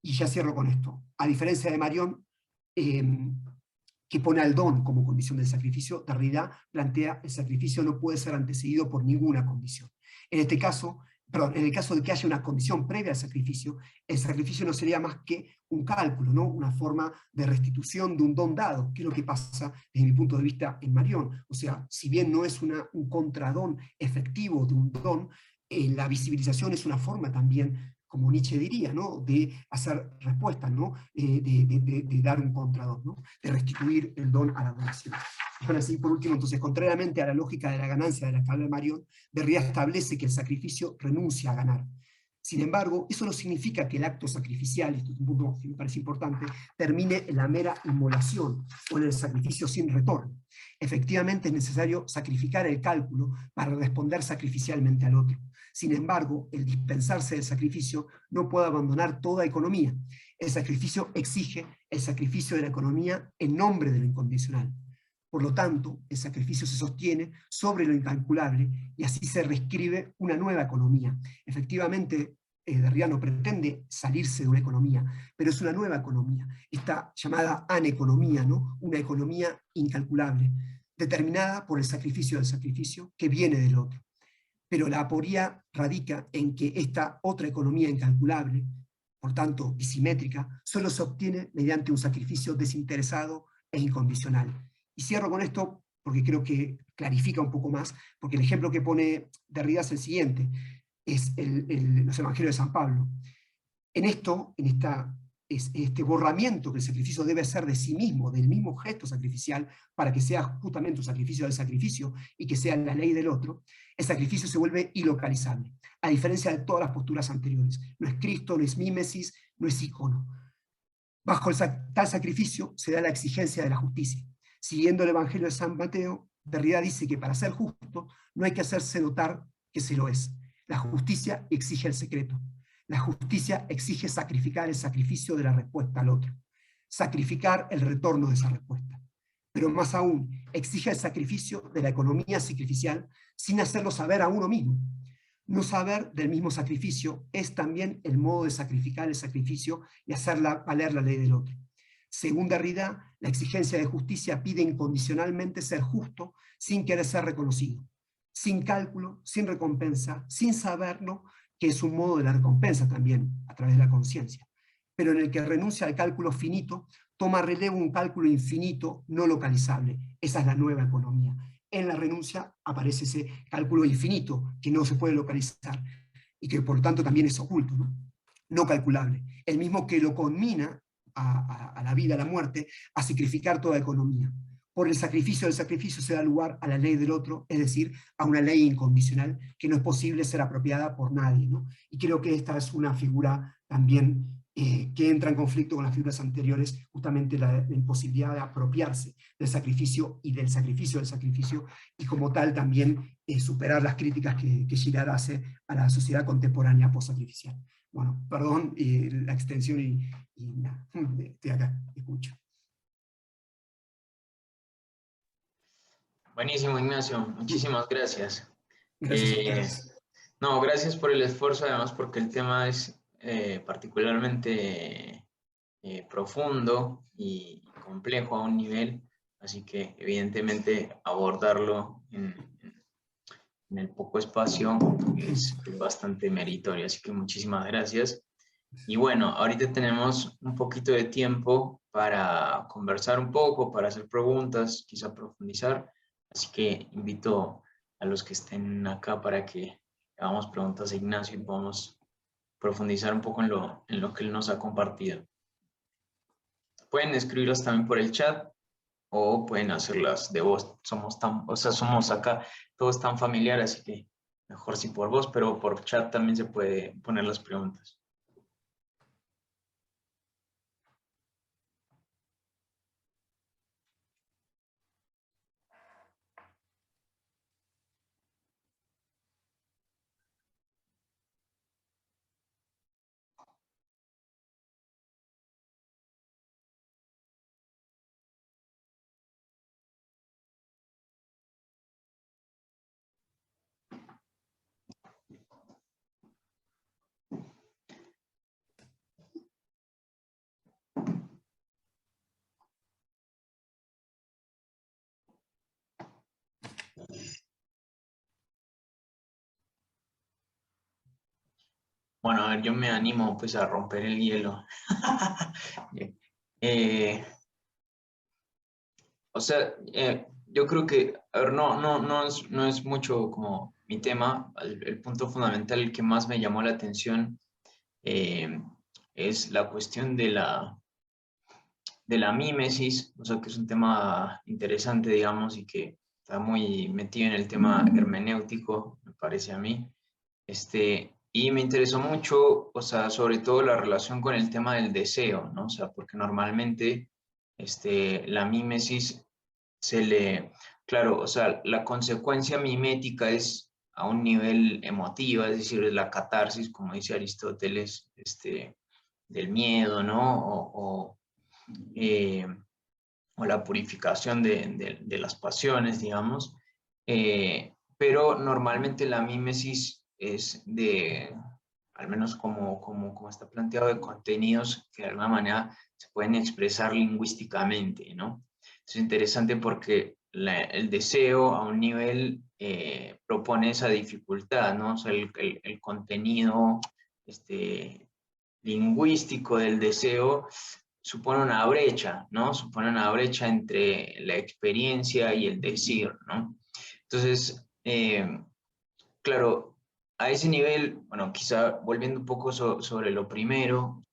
Y ya cierro con esto. A diferencia de Marion, que pone al don como condición del sacrificio, Derrida plantea el sacrificio no puede ser antecedido por ninguna condición. En el caso de que haya una condición previa al sacrificio, el sacrificio no sería más que un cálculo, ¿no? Una forma de restitución de un don dado, que es lo que pasa desde mi punto de vista en Marion. O sea, si bien no es un contradón efectivo de un don, la visibilización es una forma también, como Nietzsche diría, ¿no? De hacer respuestas, ¿no? De dar un contradón, ¿no? De restituir el don a la donación. Y bueno, así, por último, entonces, contrariamente a la lógica de la ganancia de la que habla Marion, Derrida establece que el sacrificio renuncia a ganar. Sin embargo, eso no significa que el acto sacrificial, esto es un punto que me parece importante, termine en la mera inmolación o en el sacrificio sin retorno. Efectivamente es necesario sacrificar el cálculo para responder sacrificialmente al otro. Sin embargo, el dispensarse del sacrificio no puede abandonar toda economía. El sacrificio exige el sacrificio de la economía en nombre de lo incondicional. Por lo tanto, el sacrificio se sostiene sobre lo incalculable y así se reescribe una nueva economía. Efectivamente, Derrida no pretende salirse de una economía, pero es una nueva economía, esta llamada aneconomía, ¿no? Una economía incalculable, determinada por el sacrificio del sacrificio que viene del otro. Pero la aporía radica en que esta otra economía incalculable por tanto disimétrica, solo se obtiene mediante un sacrificio desinteresado e incondicional. Y cierro con esto porque creo que clarifica un poco más, porque el ejemplo que pone Derrida es el siguiente, es los evangelios de San Pablo. En este borramiento que el sacrificio debe ser de sí mismo, del mismo gesto sacrificial, para que sea justamente un sacrificio del sacrificio y que sea la ley del otro, el sacrificio se vuelve ilocalizable, a diferencia de todas las posturas anteriores. No es Cristo, no es mímesis, no es icono. Bajo tal sacrificio se da la exigencia de la justicia. Siguiendo el Evangelio de San Mateo, Derrida dice que para ser justo no hay que hacerse notar que se lo es. La justicia exige el secreto. La justicia exige sacrificar el sacrificio de la respuesta al otro. Sacrificar el retorno de esa respuesta. Pero más aún, exige el sacrificio de la economía sacrificial sin hacerlo saber a uno mismo. No saber del mismo sacrificio es también el modo de sacrificar el sacrificio y hacerla valer la ley del otro. Según Derrida, la exigencia de justicia pide incondicionalmente ser justo sin querer ser reconocido, sin cálculo, sin recompensa, sin saberlo, que es un modo de la recompensa también, a través de la conciencia, pero en el que renuncia al cálculo finito, toma relevo un cálculo infinito no localizable. Esa es la nueva economía. En la renuncia aparece ese cálculo infinito que no se puede localizar y que por tanto también es oculto, no calculable. El mismo que lo conmina a la vida, a la muerte, a sacrificar toda economía. Por el sacrificio del sacrificio se da lugar a la ley del otro, es decir, a una ley incondicional que no es posible ser apropiada por nadie, ¿no? Y creo que esta es una figura también que entra en conflicto con las figuras anteriores, justamente la imposibilidad de apropiarse del sacrificio y del sacrificio, y como tal también superar las críticas que Girard hace a la sociedad contemporánea post-sacrificial. Bueno, perdón la extensión y nada, estoy acá, escucho. Buenísimo, Ignacio. Muchísimas gracias. Gracias a ustedes. No, gracias por el esfuerzo, además porque el tema es particularmente profundo y complejo a un nivel, así que evidentemente abordarlo en el poco espacio es bastante meritorio, así que muchísimas gracias. Y bueno, ahorita tenemos un poquito de tiempo para conversar un poco, para hacer preguntas, quizá profundizar, así que invito a los que estén acá para que hagamos preguntas a Ignacio y podamos profundizar un poco en lo que él nos ha compartido. Pueden escribirlas también por el chat o pueden hacerlas de voz. Somos acá todos tan familiares, así que mejor sí por voz, pero por chat también se puede poner las preguntas. Bueno, a ver, yo me animo pues a romper el hielo. Yo creo que, a ver, no es mucho como mi tema. El punto fundamental, el que más me llamó la atención, es la cuestión de la mímesis, o sea, que es un tema interesante, digamos, y que está muy metido en el tema hermenéutico, me parece a mí. Y me interesó mucho, o sea, sobre todo la relación con el tema del deseo, ¿no? O sea, porque normalmente la mímesis claro, o sea, la consecuencia mimética es a un nivel emotivo, es decir, es la catarsis, como dice Aristóteles, del miedo, ¿no? Eh, o la purificación de las pasiones, digamos. Pero normalmente la mímesis es al menos como está planteado, de contenidos que de alguna manera se pueden expresar lingüísticamente, ¿no? Es interesante porque el deseo a un nivel propone esa dificultad, ¿no? O sea, el contenido lingüístico del deseo supone una brecha, ¿no? Supone una brecha entre la experiencia y el decir, ¿no? Entonces, claro, a ese nivel, bueno, quizá volviendo un poco sobre lo primero,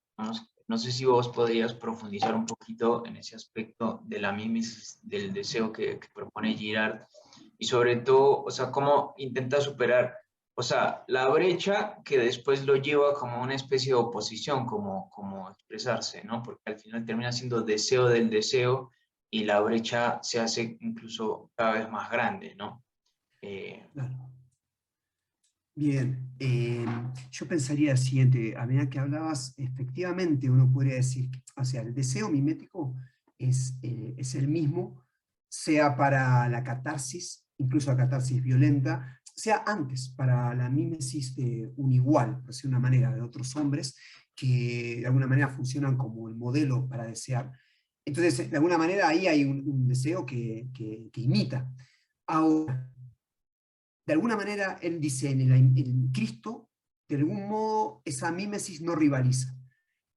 no sé si vos podrías profundizar un poquito en ese aspecto de la mímesis del deseo que propone Girard, y sobre todo, o sea, cómo intenta superar, o sea, la brecha que después lo lleva como una especie de oposición, como expresarse, ¿no? Porque al final termina siendo deseo del deseo y la brecha se hace incluso cada vez más grande, ¿no? Claro. Bien, yo pensaría lo siguiente, a medida que hablabas, efectivamente uno podría decir, o sea, el deseo mimético es el mismo, sea para la catarsis, incluso la catarsis violenta, sea antes, para la mímesis de un igual, por decir una manera, de otros hombres, que de alguna manera funcionan como el modelo para desear. Entonces, de alguna manera ahí hay un deseo que imita. Ahora, de alguna manera, él dice, en Cristo, de algún modo, esa mímesis no rivaliza.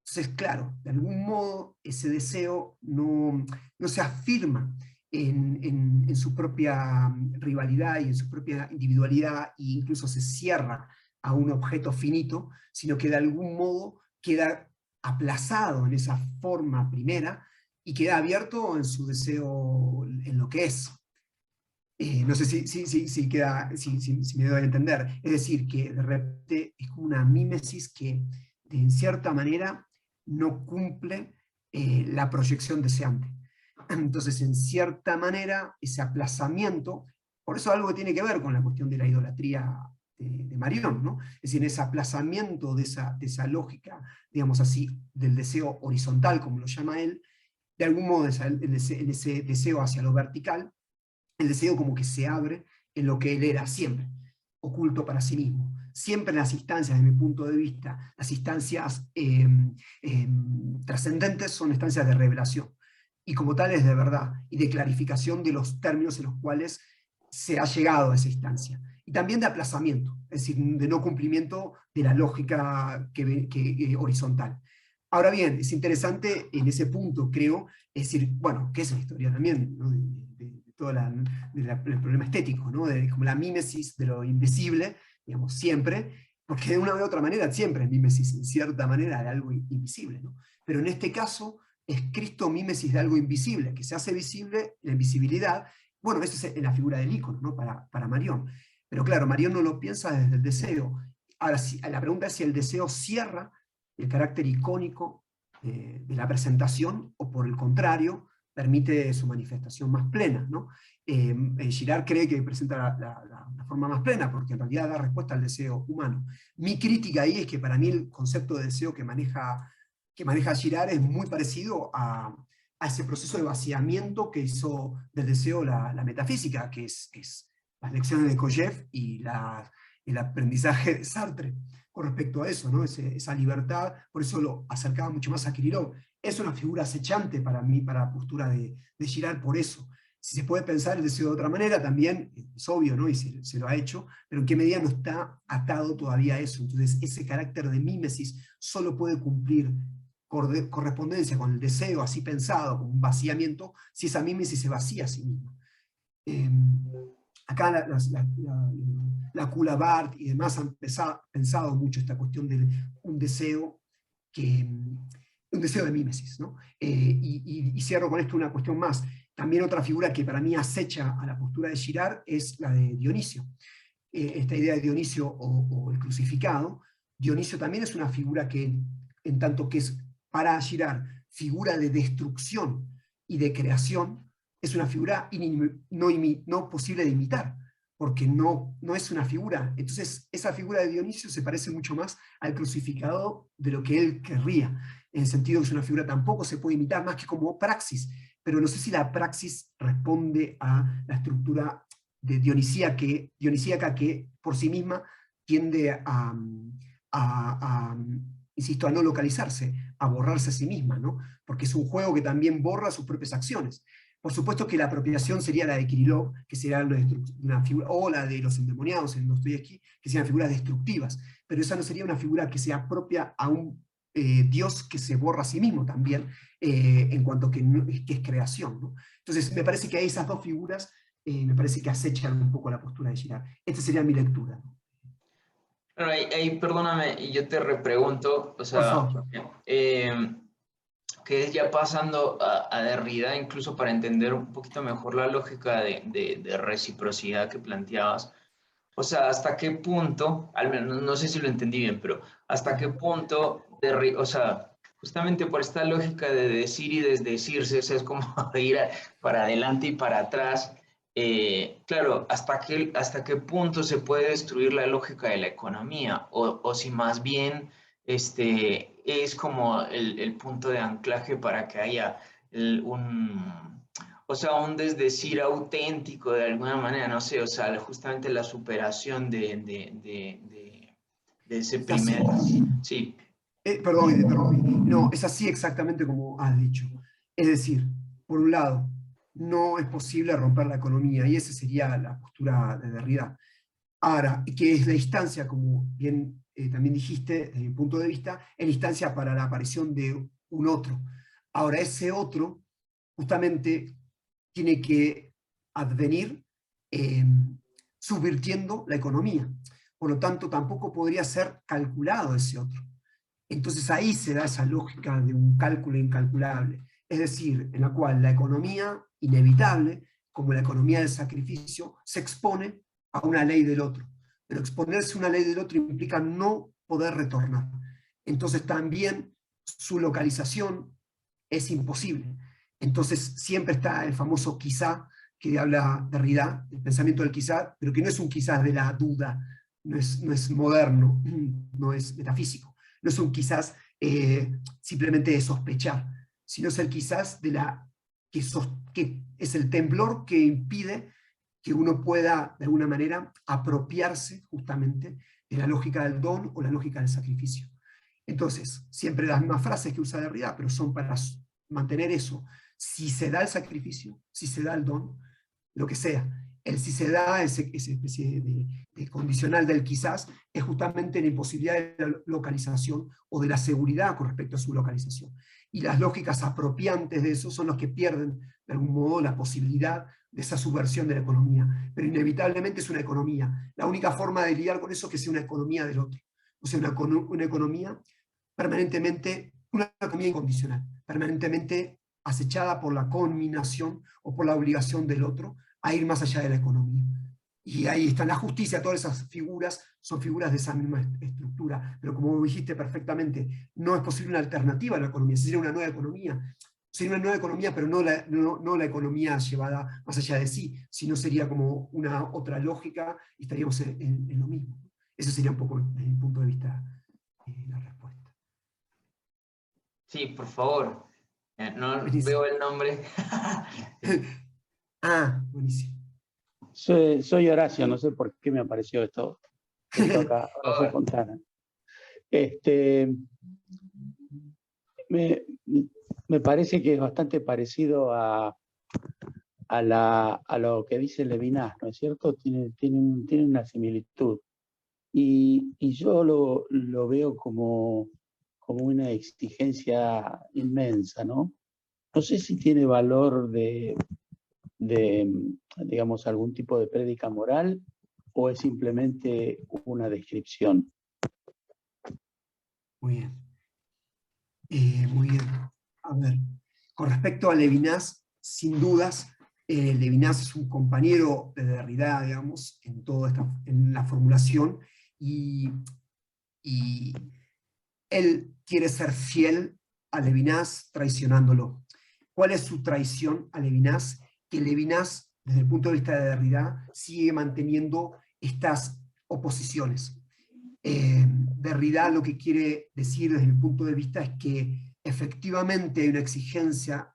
Entonces, claro, de algún modo, ese deseo no se afirma en su propia rivalidad y en su propia individualidad, e incluso se cierra a un objeto finito, sino que de algún modo queda aplazado en esa forma primera y queda abierto en su deseo, en lo que es. No sé si me doy a entender. Es decir, que de repente es como una mímesis que, en cierta manera, no cumple la proyección deseante. Entonces, en cierta manera, ese aplazamiento, por eso algo que tiene que ver con la cuestión de la idolatría de Marión, ¿no? Es decir, ese aplazamiento de esa lógica, digamos así, del deseo horizontal, como lo llama él, de algún modo en ese deseo hacia lo vertical, el deseo como que se abre en lo que él era siempre, oculto para sí mismo. Siempre en las instancias, desde mi punto de vista, las instancias trascendentes son instancias de revelación, y como tales de verdad, y de clarificación de los términos en los cuales se ha llegado a esa instancia. Y también de aplazamiento, es decir, de no cumplimiento de la lógica horizontal. Ahora bien, es interesante en ese punto, creo, es decir, bueno, que es la historia también, ¿no? de todo el problema estético, ¿no? Como la mímesis de lo invisible, digamos, siempre, porque de una u otra manera siempre es mímesis, en cierta manera, de algo invisible, ¿no? Pero en este caso es Cristo mímesis de algo invisible, que se hace visible, la invisibilidad. Bueno, eso es en la figura del ícono, ¿no? Para Marión. Pero claro, Marión no lo piensa desde el deseo. Ahora, la pregunta es si el deseo cierra el carácter icónico de la presentación, o por el contrario, permite su manifestación más plena, ¿no? Girard cree que presenta la forma más plena, porque en realidad da respuesta al deseo humano. Mi crítica ahí es que para mí el concepto de deseo que maneja Girard es muy parecido a ese proceso de vaciamiento que hizo del deseo la metafísica, que es las lecciones de Kojev y el aprendizaje de Sartre con respecto a eso, ¿no? Esa libertad, por eso lo acercaba mucho más a Kirillov. Es una figura acechante para mí, para la postura de Girard, por eso. Si se puede pensar el deseo de otra manera, también es obvio, ¿no? Y se lo ha hecho, pero en qué medida no está atado todavía a eso. Entonces, ese carácter de mímesis solo puede cumplir correspondencia con el deseo así pensado, como un vaciamiento, si esa mímesis se vacía a sí misma. Acá la Coulabart y demás han pensado mucho esta cuestión de un deseo de mímesis, ¿no? Y cierro con esto una cuestión más. También otra figura que para mí acecha a la postura de Girard es la de Dionisio. Esta idea de Dionisio o el crucificado. Dionisio también es una figura que, en tanto que es para Girard figura de destrucción y de creación, es una figura no posible de imitar, porque no es una figura. Entonces, esa figura de Dionisio se parece mucho más al crucificado de lo que él querría, en el sentido que es una figura tampoco se puede imitar más que como praxis, pero no sé si la praxis responde a la estructura de dionisíaca que por sí misma tiende insisto, a no localizarse, a borrarse a sí misma, ¿no? Porque es un juego que también borra sus propias acciones. Por supuesto que la apropiación sería la de Kirillov, que sería una figura, o la de los endemoniados en Dostoyevsky, que serían figuras destructivas, pero esa no sería una figura que se apropia a un Dios que se borra a sí mismo también, en cuanto que es creación, ¿no? Entonces, me parece que hay esas dos figuras, me parece que acechan un poco la postura de Girard. Esta sería mi lectura, ¿no? Bueno, perdóname, y yo te repregunto, o Por sea, favor. que es ya pasando a Derrida, incluso para entender un poquito mejor la lógica de reciprocidad que planteabas. O sea, ¿hasta qué punto, al menos no sé si lo entendí bien, pero hasta qué punto, o sea, justamente por esta lógica de decir y desdecirse, o sea, es como ir para adelante y para atrás, claro, ¿hasta qué punto se puede destruir la lógica de la economía? O si más bien es como el punto de anclaje para que haya o sea, un desdecir auténtico de alguna manera, no sé, o sea, justamente la superación de ese Es así. primer... Sí, Perdón, te interrumpí. No, es así exactamente como has dicho. Es decir, por un lado, no es posible romper la economía, y esa sería la postura de Derrida. Ahora, que es la instancia, como bien también dijiste, desde mi punto de vista, es la instancia para la aparición de un otro. Ahora, ese otro justamente tiene que advenir eh, subvirtiendo la economía. Por lo tanto, tampoco podría ser calculado ese otro. Entonces ahí se da esa lógica de un cálculo incalculable, es decir, en la cual la economía inevitable, como la economía del sacrificio, se expone a una ley del otro. Pero exponerse a una ley del otro implica no poder retornar. Entonces también su localización es imposible. Entonces siempre está el famoso quizá que habla Derrida, el pensamiento del quizá, pero que no es un quizás de la duda, no es moderno, no es metafísico, no es un quizás simplemente de sospechar, sino es el quizás de que es el temblor que impide que uno pueda, de alguna manera, apropiarse justamente de la lógica del don o la lógica del sacrificio. Entonces, siempre las mismas frases que usa Derrida, pero son para mantener eso. Si se da el sacrificio, si se da el don, lo que sea. Si se da esa especie de condicional del quizás, es justamente la imposibilidad de la localización o de la seguridad con respecto a su localización. Y las lógicas apropiantes de eso son los que pierden, de algún modo, la posibilidad de esa subversión de la economía. Pero inevitablemente es una economía. La única forma de lidiar con eso es que sea una economía del otro. O sea, una economía permanentemente, una economía incondicional, permanentemente acechada por la conminación o por la obligación del otro a ir más allá de la economía. Y ahí está la justicia, todas esas figuras son figuras de esa misma estructura, pero como dijiste perfectamente, no es posible una alternativa a la economía, sería una nueva economía. Sería una nueva economía, pero no la economía llevada más allá de sí, sino sería como una otra lógica y estaríamos en lo mismo. Ese sería un poco, desde mi punto de vista, la respuesta. sí, por favor. No veo Buenísimo. el nombre. Ah, buenísimo. Soy Horacio, no sé por qué me apareció esto acá, Horacio Fontana. Me parece que es bastante parecido a lo que dice Levinas, ¿no es cierto? Tiene una similitud. Y yo lo veo como una exigencia inmensa, ¿no? No sé si tiene valor de digamos, algún tipo de prédica moral o es simplemente una descripción. Muy bien. Muy bien. A ver, con respecto a Levinas, sin dudas, Levinas es un compañero de Derrida, digamos, en la formulación, y él quiere ser fiel a Levinas traicionándolo. ¿Cuál es su traición a Levinas? Que Levinas, desde el punto de vista de Derrida, sigue manteniendo estas oposiciones. Derrida lo que quiere decir desde mi punto de vista es que efectivamente hay una exigencia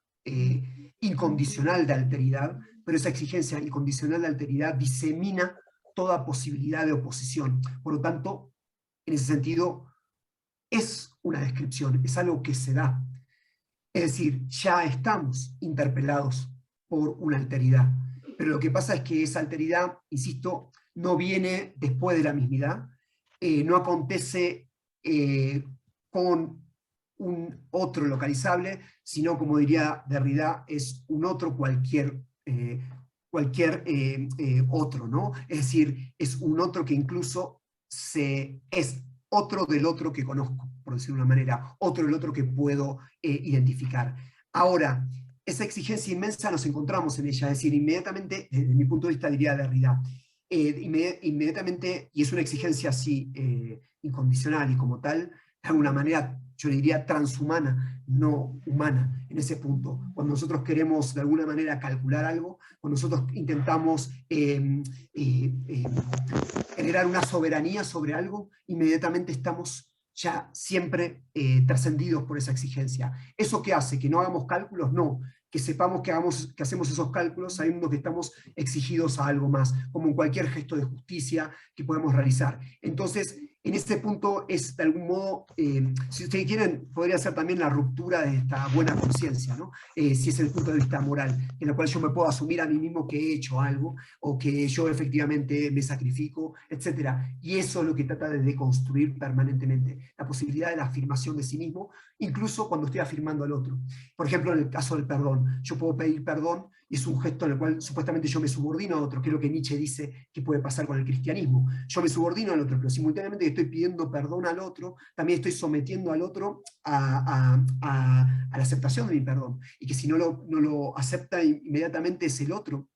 incondicional de alteridad, pero esa exigencia incondicional de alteridad disemina toda posibilidad de oposición. Por lo tanto, en ese sentido, es una descripción, es algo que se da. Es decir, ya estamos interpelados por una alteridad. Pero lo que pasa es que esa alteridad, insisto, no viene después de la mismidad, no acontece con un otro localizable, sino, como diría Derrida, es un otro cualquier otro, ¿no? Es decir, es un otro que incluso es otro del otro que conozco, por decirlo de una manera, otro del otro que puedo identificar. Ahora, esa exigencia inmensa nos encontramos en ella, es decir, inmediatamente, desde mi punto de vista, diría Derrida, inmediatamente, y es una exigencia así, incondicional y como tal, de alguna manera, yo diría transhumana, no humana, en ese punto. Cuando nosotros queremos de alguna manera calcular algo, cuando nosotros intentamos generar una soberanía sobre algo, inmediatamente estamos ya siempre trascendidos por esa exigencia. ¿Eso qué hace? ¿Que no hagamos cálculos? No. Que sepamos que hacemos esos cálculos sabiendo que estamos exigidos a algo más, como en cualquier gesto de justicia que podemos realizar. Entonces, en este punto es de algún modo, si ustedes quieren, podría ser también la ruptura de esta buena conciencia, ¿no? Si es el punto de vista moral, en el cual yo me puedo asumir a mí mismo que he hecho algo, o que yo efectivamente me sacrifico, etc. Y eso es lo que trata de deconstruir permanentemente, la posibilidad de la afirmación de sí mismo, incluso cuando estoy afirmando al otro. Por ejemplo, en el caso del perdón, yo puedo pedir perdón, y es un gesto en el cual supuestamente yo me subordino a otro, que es lo que Nietzsche dice que puede pasar con el cristianismo. Yo me subordino al otro, pero simultáneamente estoy pidiendo perdón al otro, también estoy sometiendo al otro a la aceptación de mi perdón, y que si no lo acepta inmediatamente es el otro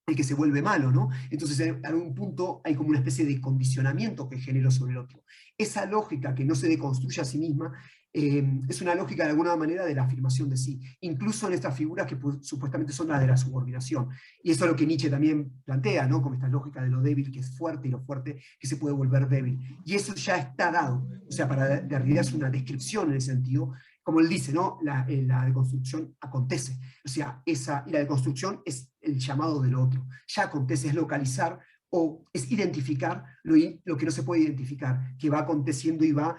el que se vuelve malo, ¿no? Entonces, en algún punto hay como una especie de condicionamiento que genero sobre el otro. Esa lógica que no se deconstruye a sí misma es una lógica de alguna manera de la afirmación de sí, incluso en estas figuras que supuestamente son las de la subordinación. Y eso es lo que Nietzsche también plantea, ¿no? Como esta lógica de lo débil que es fuerte y lo fuerte que se puede volver débil. Y eso ya está dado. O sea, para Derrida es una descripción en ese sentido. Como él dice, ¿no? La deconstrucción acontece. O sea, y la deconstrucción es el llamado del otro. Ya acontece, es localizar o es identificar lo que no se puede identificar, que va aconteciendo y va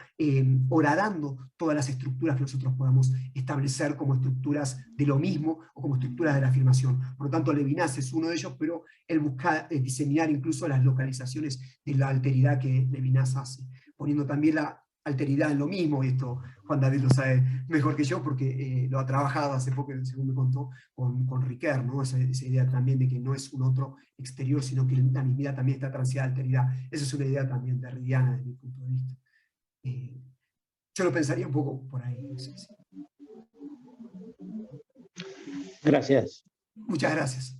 horadando todas las estructuras que nosotros podamos establecer como estructuras de lo mismo o como estructuras de la afirmación. Por lo tanto, Levinas es uno de ellos, pero él busca diseminar incluso las localizaciones de la alteridad que Levinas hace, poniendo también la alteridad en lo mismo, y esto Juan David lo sabe mejor que yo porque lo ha trabajado hace poco, según me contó, con Riquet, ¿no? Esa idea también de que no es un otro exterior, sino que la mismidad también está transitada de alteridad. Esa es una idea también derridiana desde mi punto de vista. Yo lo pensaría un poco por ahí. No sé si. Gracias. Muchas gracias.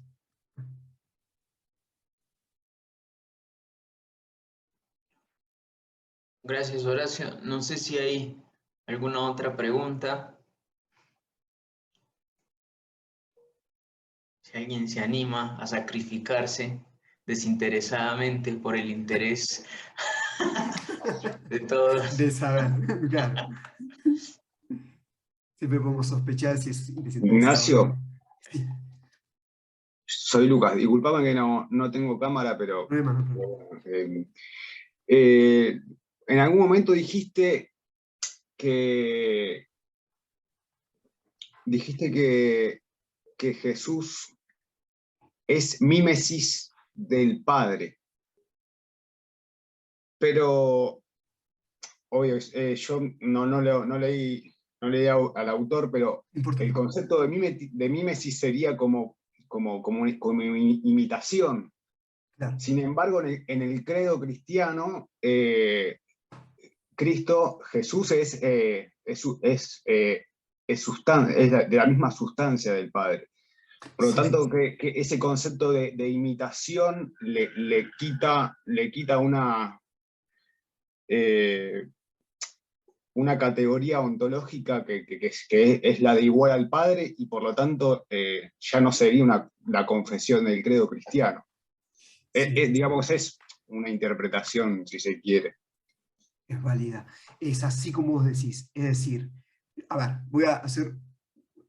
Gracias, Horacio. No sé si hay alguna otra pregunta. Si alguien se anima a sacrificarse desinteresadamente por el interés de todos. De saber, claro. Siempre podemos sospechar si es desinteresado. Ignacio, sí. Soy Lucas. Disculpame que no tengo cámara, pero No. en algún momento dijiste que Jesús es mímesis del Padre. Pero, obvio, yo no leí al autor, pero el concepto de mímesis sería como imitación. Claro. Sin embargo, en el credo cristiano, Jesús es de la misma sustancia del Padre. Por lo tanto, que ese concepto de imitación le quita una categoría ontológica que es la de igual al Padre, y por lo tanto ya no sería la confesión del credo cristiano. Digamos, es una interpretación, si se quiere. Es válida. Es así como vos decís. Es decir, a ver, voy a hacer,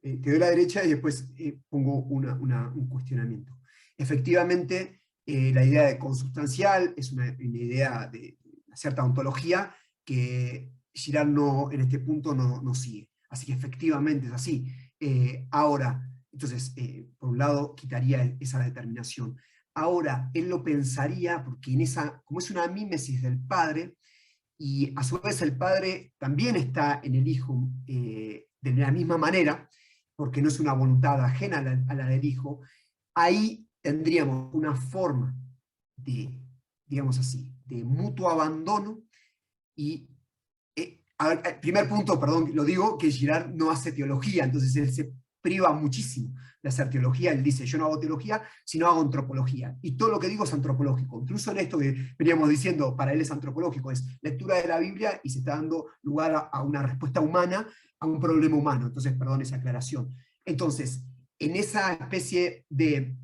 te doy la derecha y después pongo un cuestionamiento. Efectivamente, la idea de consubstancial es una idea de una cierta ontología que Girard en este punto no sigue. Así que efectivamente es así. Ahora, entonces, por un lado, quitaría esa determinación. Ahora, él lo pensaría, porque como es una mímesis del Padre, y a su vez el Padre también está en el Hijo de la misma manera, porque no es una voluntad ajena a la del Hijo, ahí tendríamos una forma de, digamos así, de mutuo abandono. Y el primer punto, perdón, lo digo, que Girard no hace teología, entonces él se priva muchísimo de hacer teología. Él dice, yo no hago teología, sino hago antropología. Y todo lo que digo es antropológico. Incluso en esto que veníamos diciendo, para él es antropológico, es lectura de la Biblia y se está dando lugar a una respuesta humana a un problema humano. Entonces, perdón esa aclaración. Entonces, en esa especie de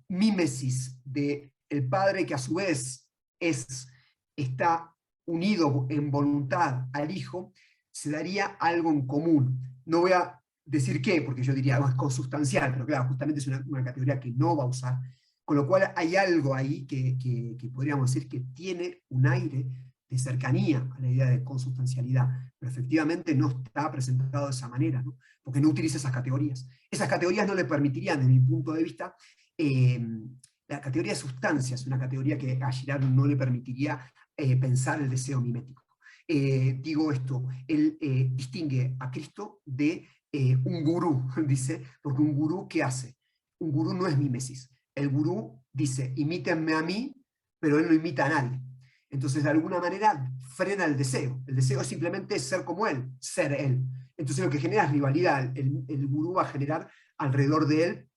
mímesis de el Padre que a su vez está unido en voluntad al Hijo, se daría algo en común. No voy a decir qué, porque yo diría algo es consustancial, pero claro, justamente es una categoría que no va a usar, con lo cual hay algo ahí que podríamos decir que tiene un aire de cercanía a la idea de consustancialidad, pero efectivamente no está presentado de esa manera, ¿no? Porque no utiliza esas categorías. Esas categorías no le permitirían, desde mi punto de vista, la categoría de sustancia es una categoría que a Girard no le permitiría pensar el deseo mimético. Digo esto, él distingue a Cristo de un gurú, dice, porque un gurú, ¿qué hace? Un gurú no es mímesis. El gurú dice, imítenme a mí, pero él no imita a nadie. Entonces, de alguna manera, frena el deseo. El deseo es simplemente ser como él, ser él. Entonces, lo que genera es rivalidad. El gurú va a generar alrededor de él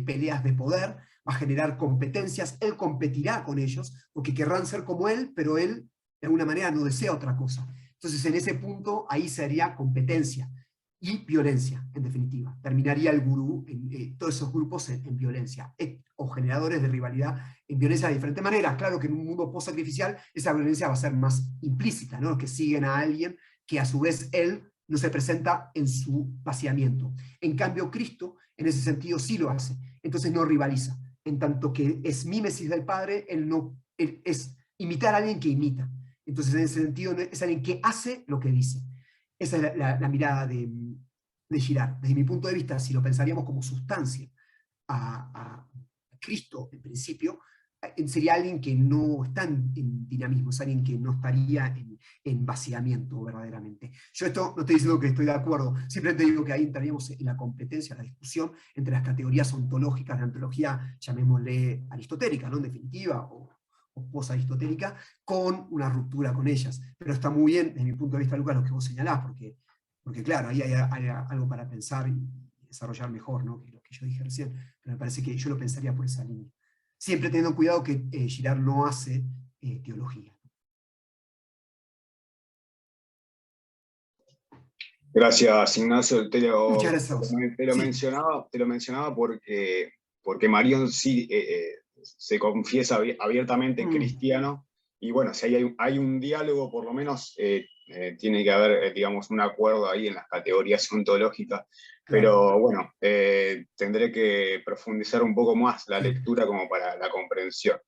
peleas de poder, va a generar competencias, él competirá con ellos, porque querrán ser como él, pero él, de alguna manera, no desea otra cosa. Entonces, en ese punto, ahí sería competencia y violencia, en definitiva. Terminaría el gurú, todos esos grupos en violencia, o generadores de rivalidad en violencia de diferentes maneras. Claro que en un mundo post-sacrificial esa violencia va a ser más implícita, ¿no? Que siguen a alguien que a su vez él no se presenta en su vaciamiento. En cambio, Cristo, en ese sentido, sí lo hace. Entonces no rivaliza. En tanto que es mímesis del Padre, él es imitar a alguien que imita. Entonces, en ese sentido, es alguien que hace lo que dice. Esa es la mirada de Girard. Desde mi punto de vista, si lo pensaríamos como sustancia a Cristo, en principio, sería alguien que no está en dinamismo, es alguien que no estaría en vaciamiento verdaderamente. Yo esto no estoy diciendo que estoy de acuerdo, simplemente digo que ahí entraríamos en la competencia, la discusión entre las categorías ontológicas de antología, llamémosle aristotélica, ¿no? En definitiva, o post-aristotélica, con una ruptura con ellas. Pero está muy bien, desde mi punto de vista, Lucas, lo que vos señalás, porque claro, ahí hay algo para pensar y desarrollar mejor, ¿no? Que lo que yo dije recién, pero me parece que yo lo pensaría por esa línea. Siempre teniendo cuidado que Girard no hace teología. Gracias, Ignacio. Muchas gracias a vos. Te lo Sí. mencionaba porque Marión sí se confiesa abiertamente cristiano, y bueno, si hay un diálogo, por lo menos tiene que haber, digamos, un acuerdo ahí en las categorías ontológicas, pero bueno, tendré que profundizar un poco más la lectura como para la comprensión.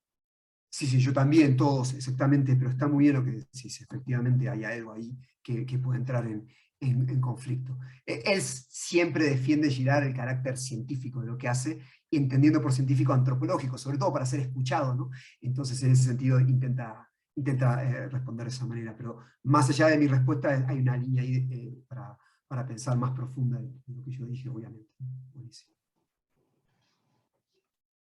Sí, sí, yo también, todos, exactamente, pero está muy bien lo que decís, efectivamente hay algo ahí que puede entrar en conflicto. Él siempre defiende, Girard, el carácter científico de lo que hace, entendiendo por científico antropológico, sobre todo para ser escuchado, ¿no? Entonces, en ese sentido, intenta responder de esa manera, pero más allá de mi respuesta, hay una línea ahí para pensar más profunda en lo que yo dije, obviamente. Buenísimo.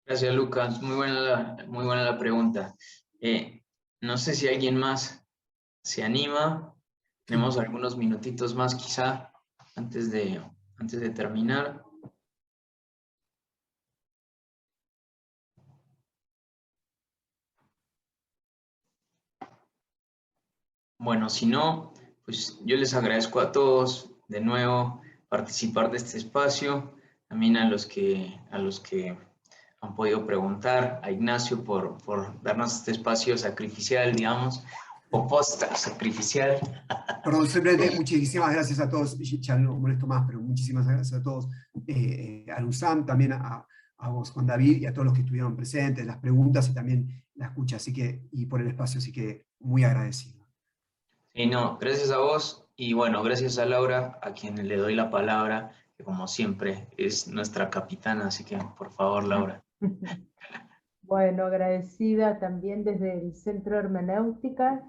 Gracias, Lucas. Muy buena la pregunta. No sé si alguien más se anima. Tenemos algunos minutitos más, quizá, antes de terminar. Bueno, si no, pues yo les agradezco a todos de nuevo participar de este espacio, también a los que han podido preguntar, a Ignacio por darnos este espacio sacrificial, digamos, o post-sacrificial. Perdón, simplemente muchísimas gracias a todos, ya no molesto más, pero muchísimas gracias a todos, a Luzam, también a vos, Juan David, y a todos los que estuvieron presentes, las preguntas y también la escucha, y por el espacio, así que muy agradecido. Sí, no, gracias a vos, y bueno, gracias a Laura, a quien le doy la palabra, que como siempre es nuestra capitana, así que por favor, Laura. Bueno, agradecida también desde el Centro Hermenéutica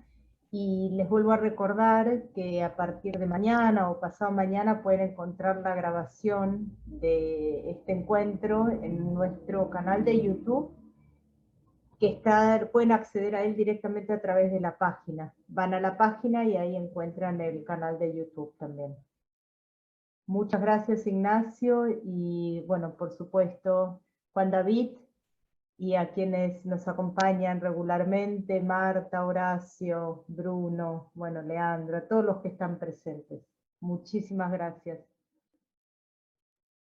Y les vuelvo a recordar que a partir de mañana o pasado mañana pueden encontrar la grabación de este encuentro en nuestro canal de YouTube, que pueden acceder a él directamente a través de la página. Van a la página y ahí encuentran el canal de YouTube también. Muchas gracias, Ignacio, y bueno, por supuesto, Juan David, y a quienes nos acompañan regularmente, Marta, Horacio, Bruno, bueno, Leandro, a todos los que están presentes. Muchísimas gracias.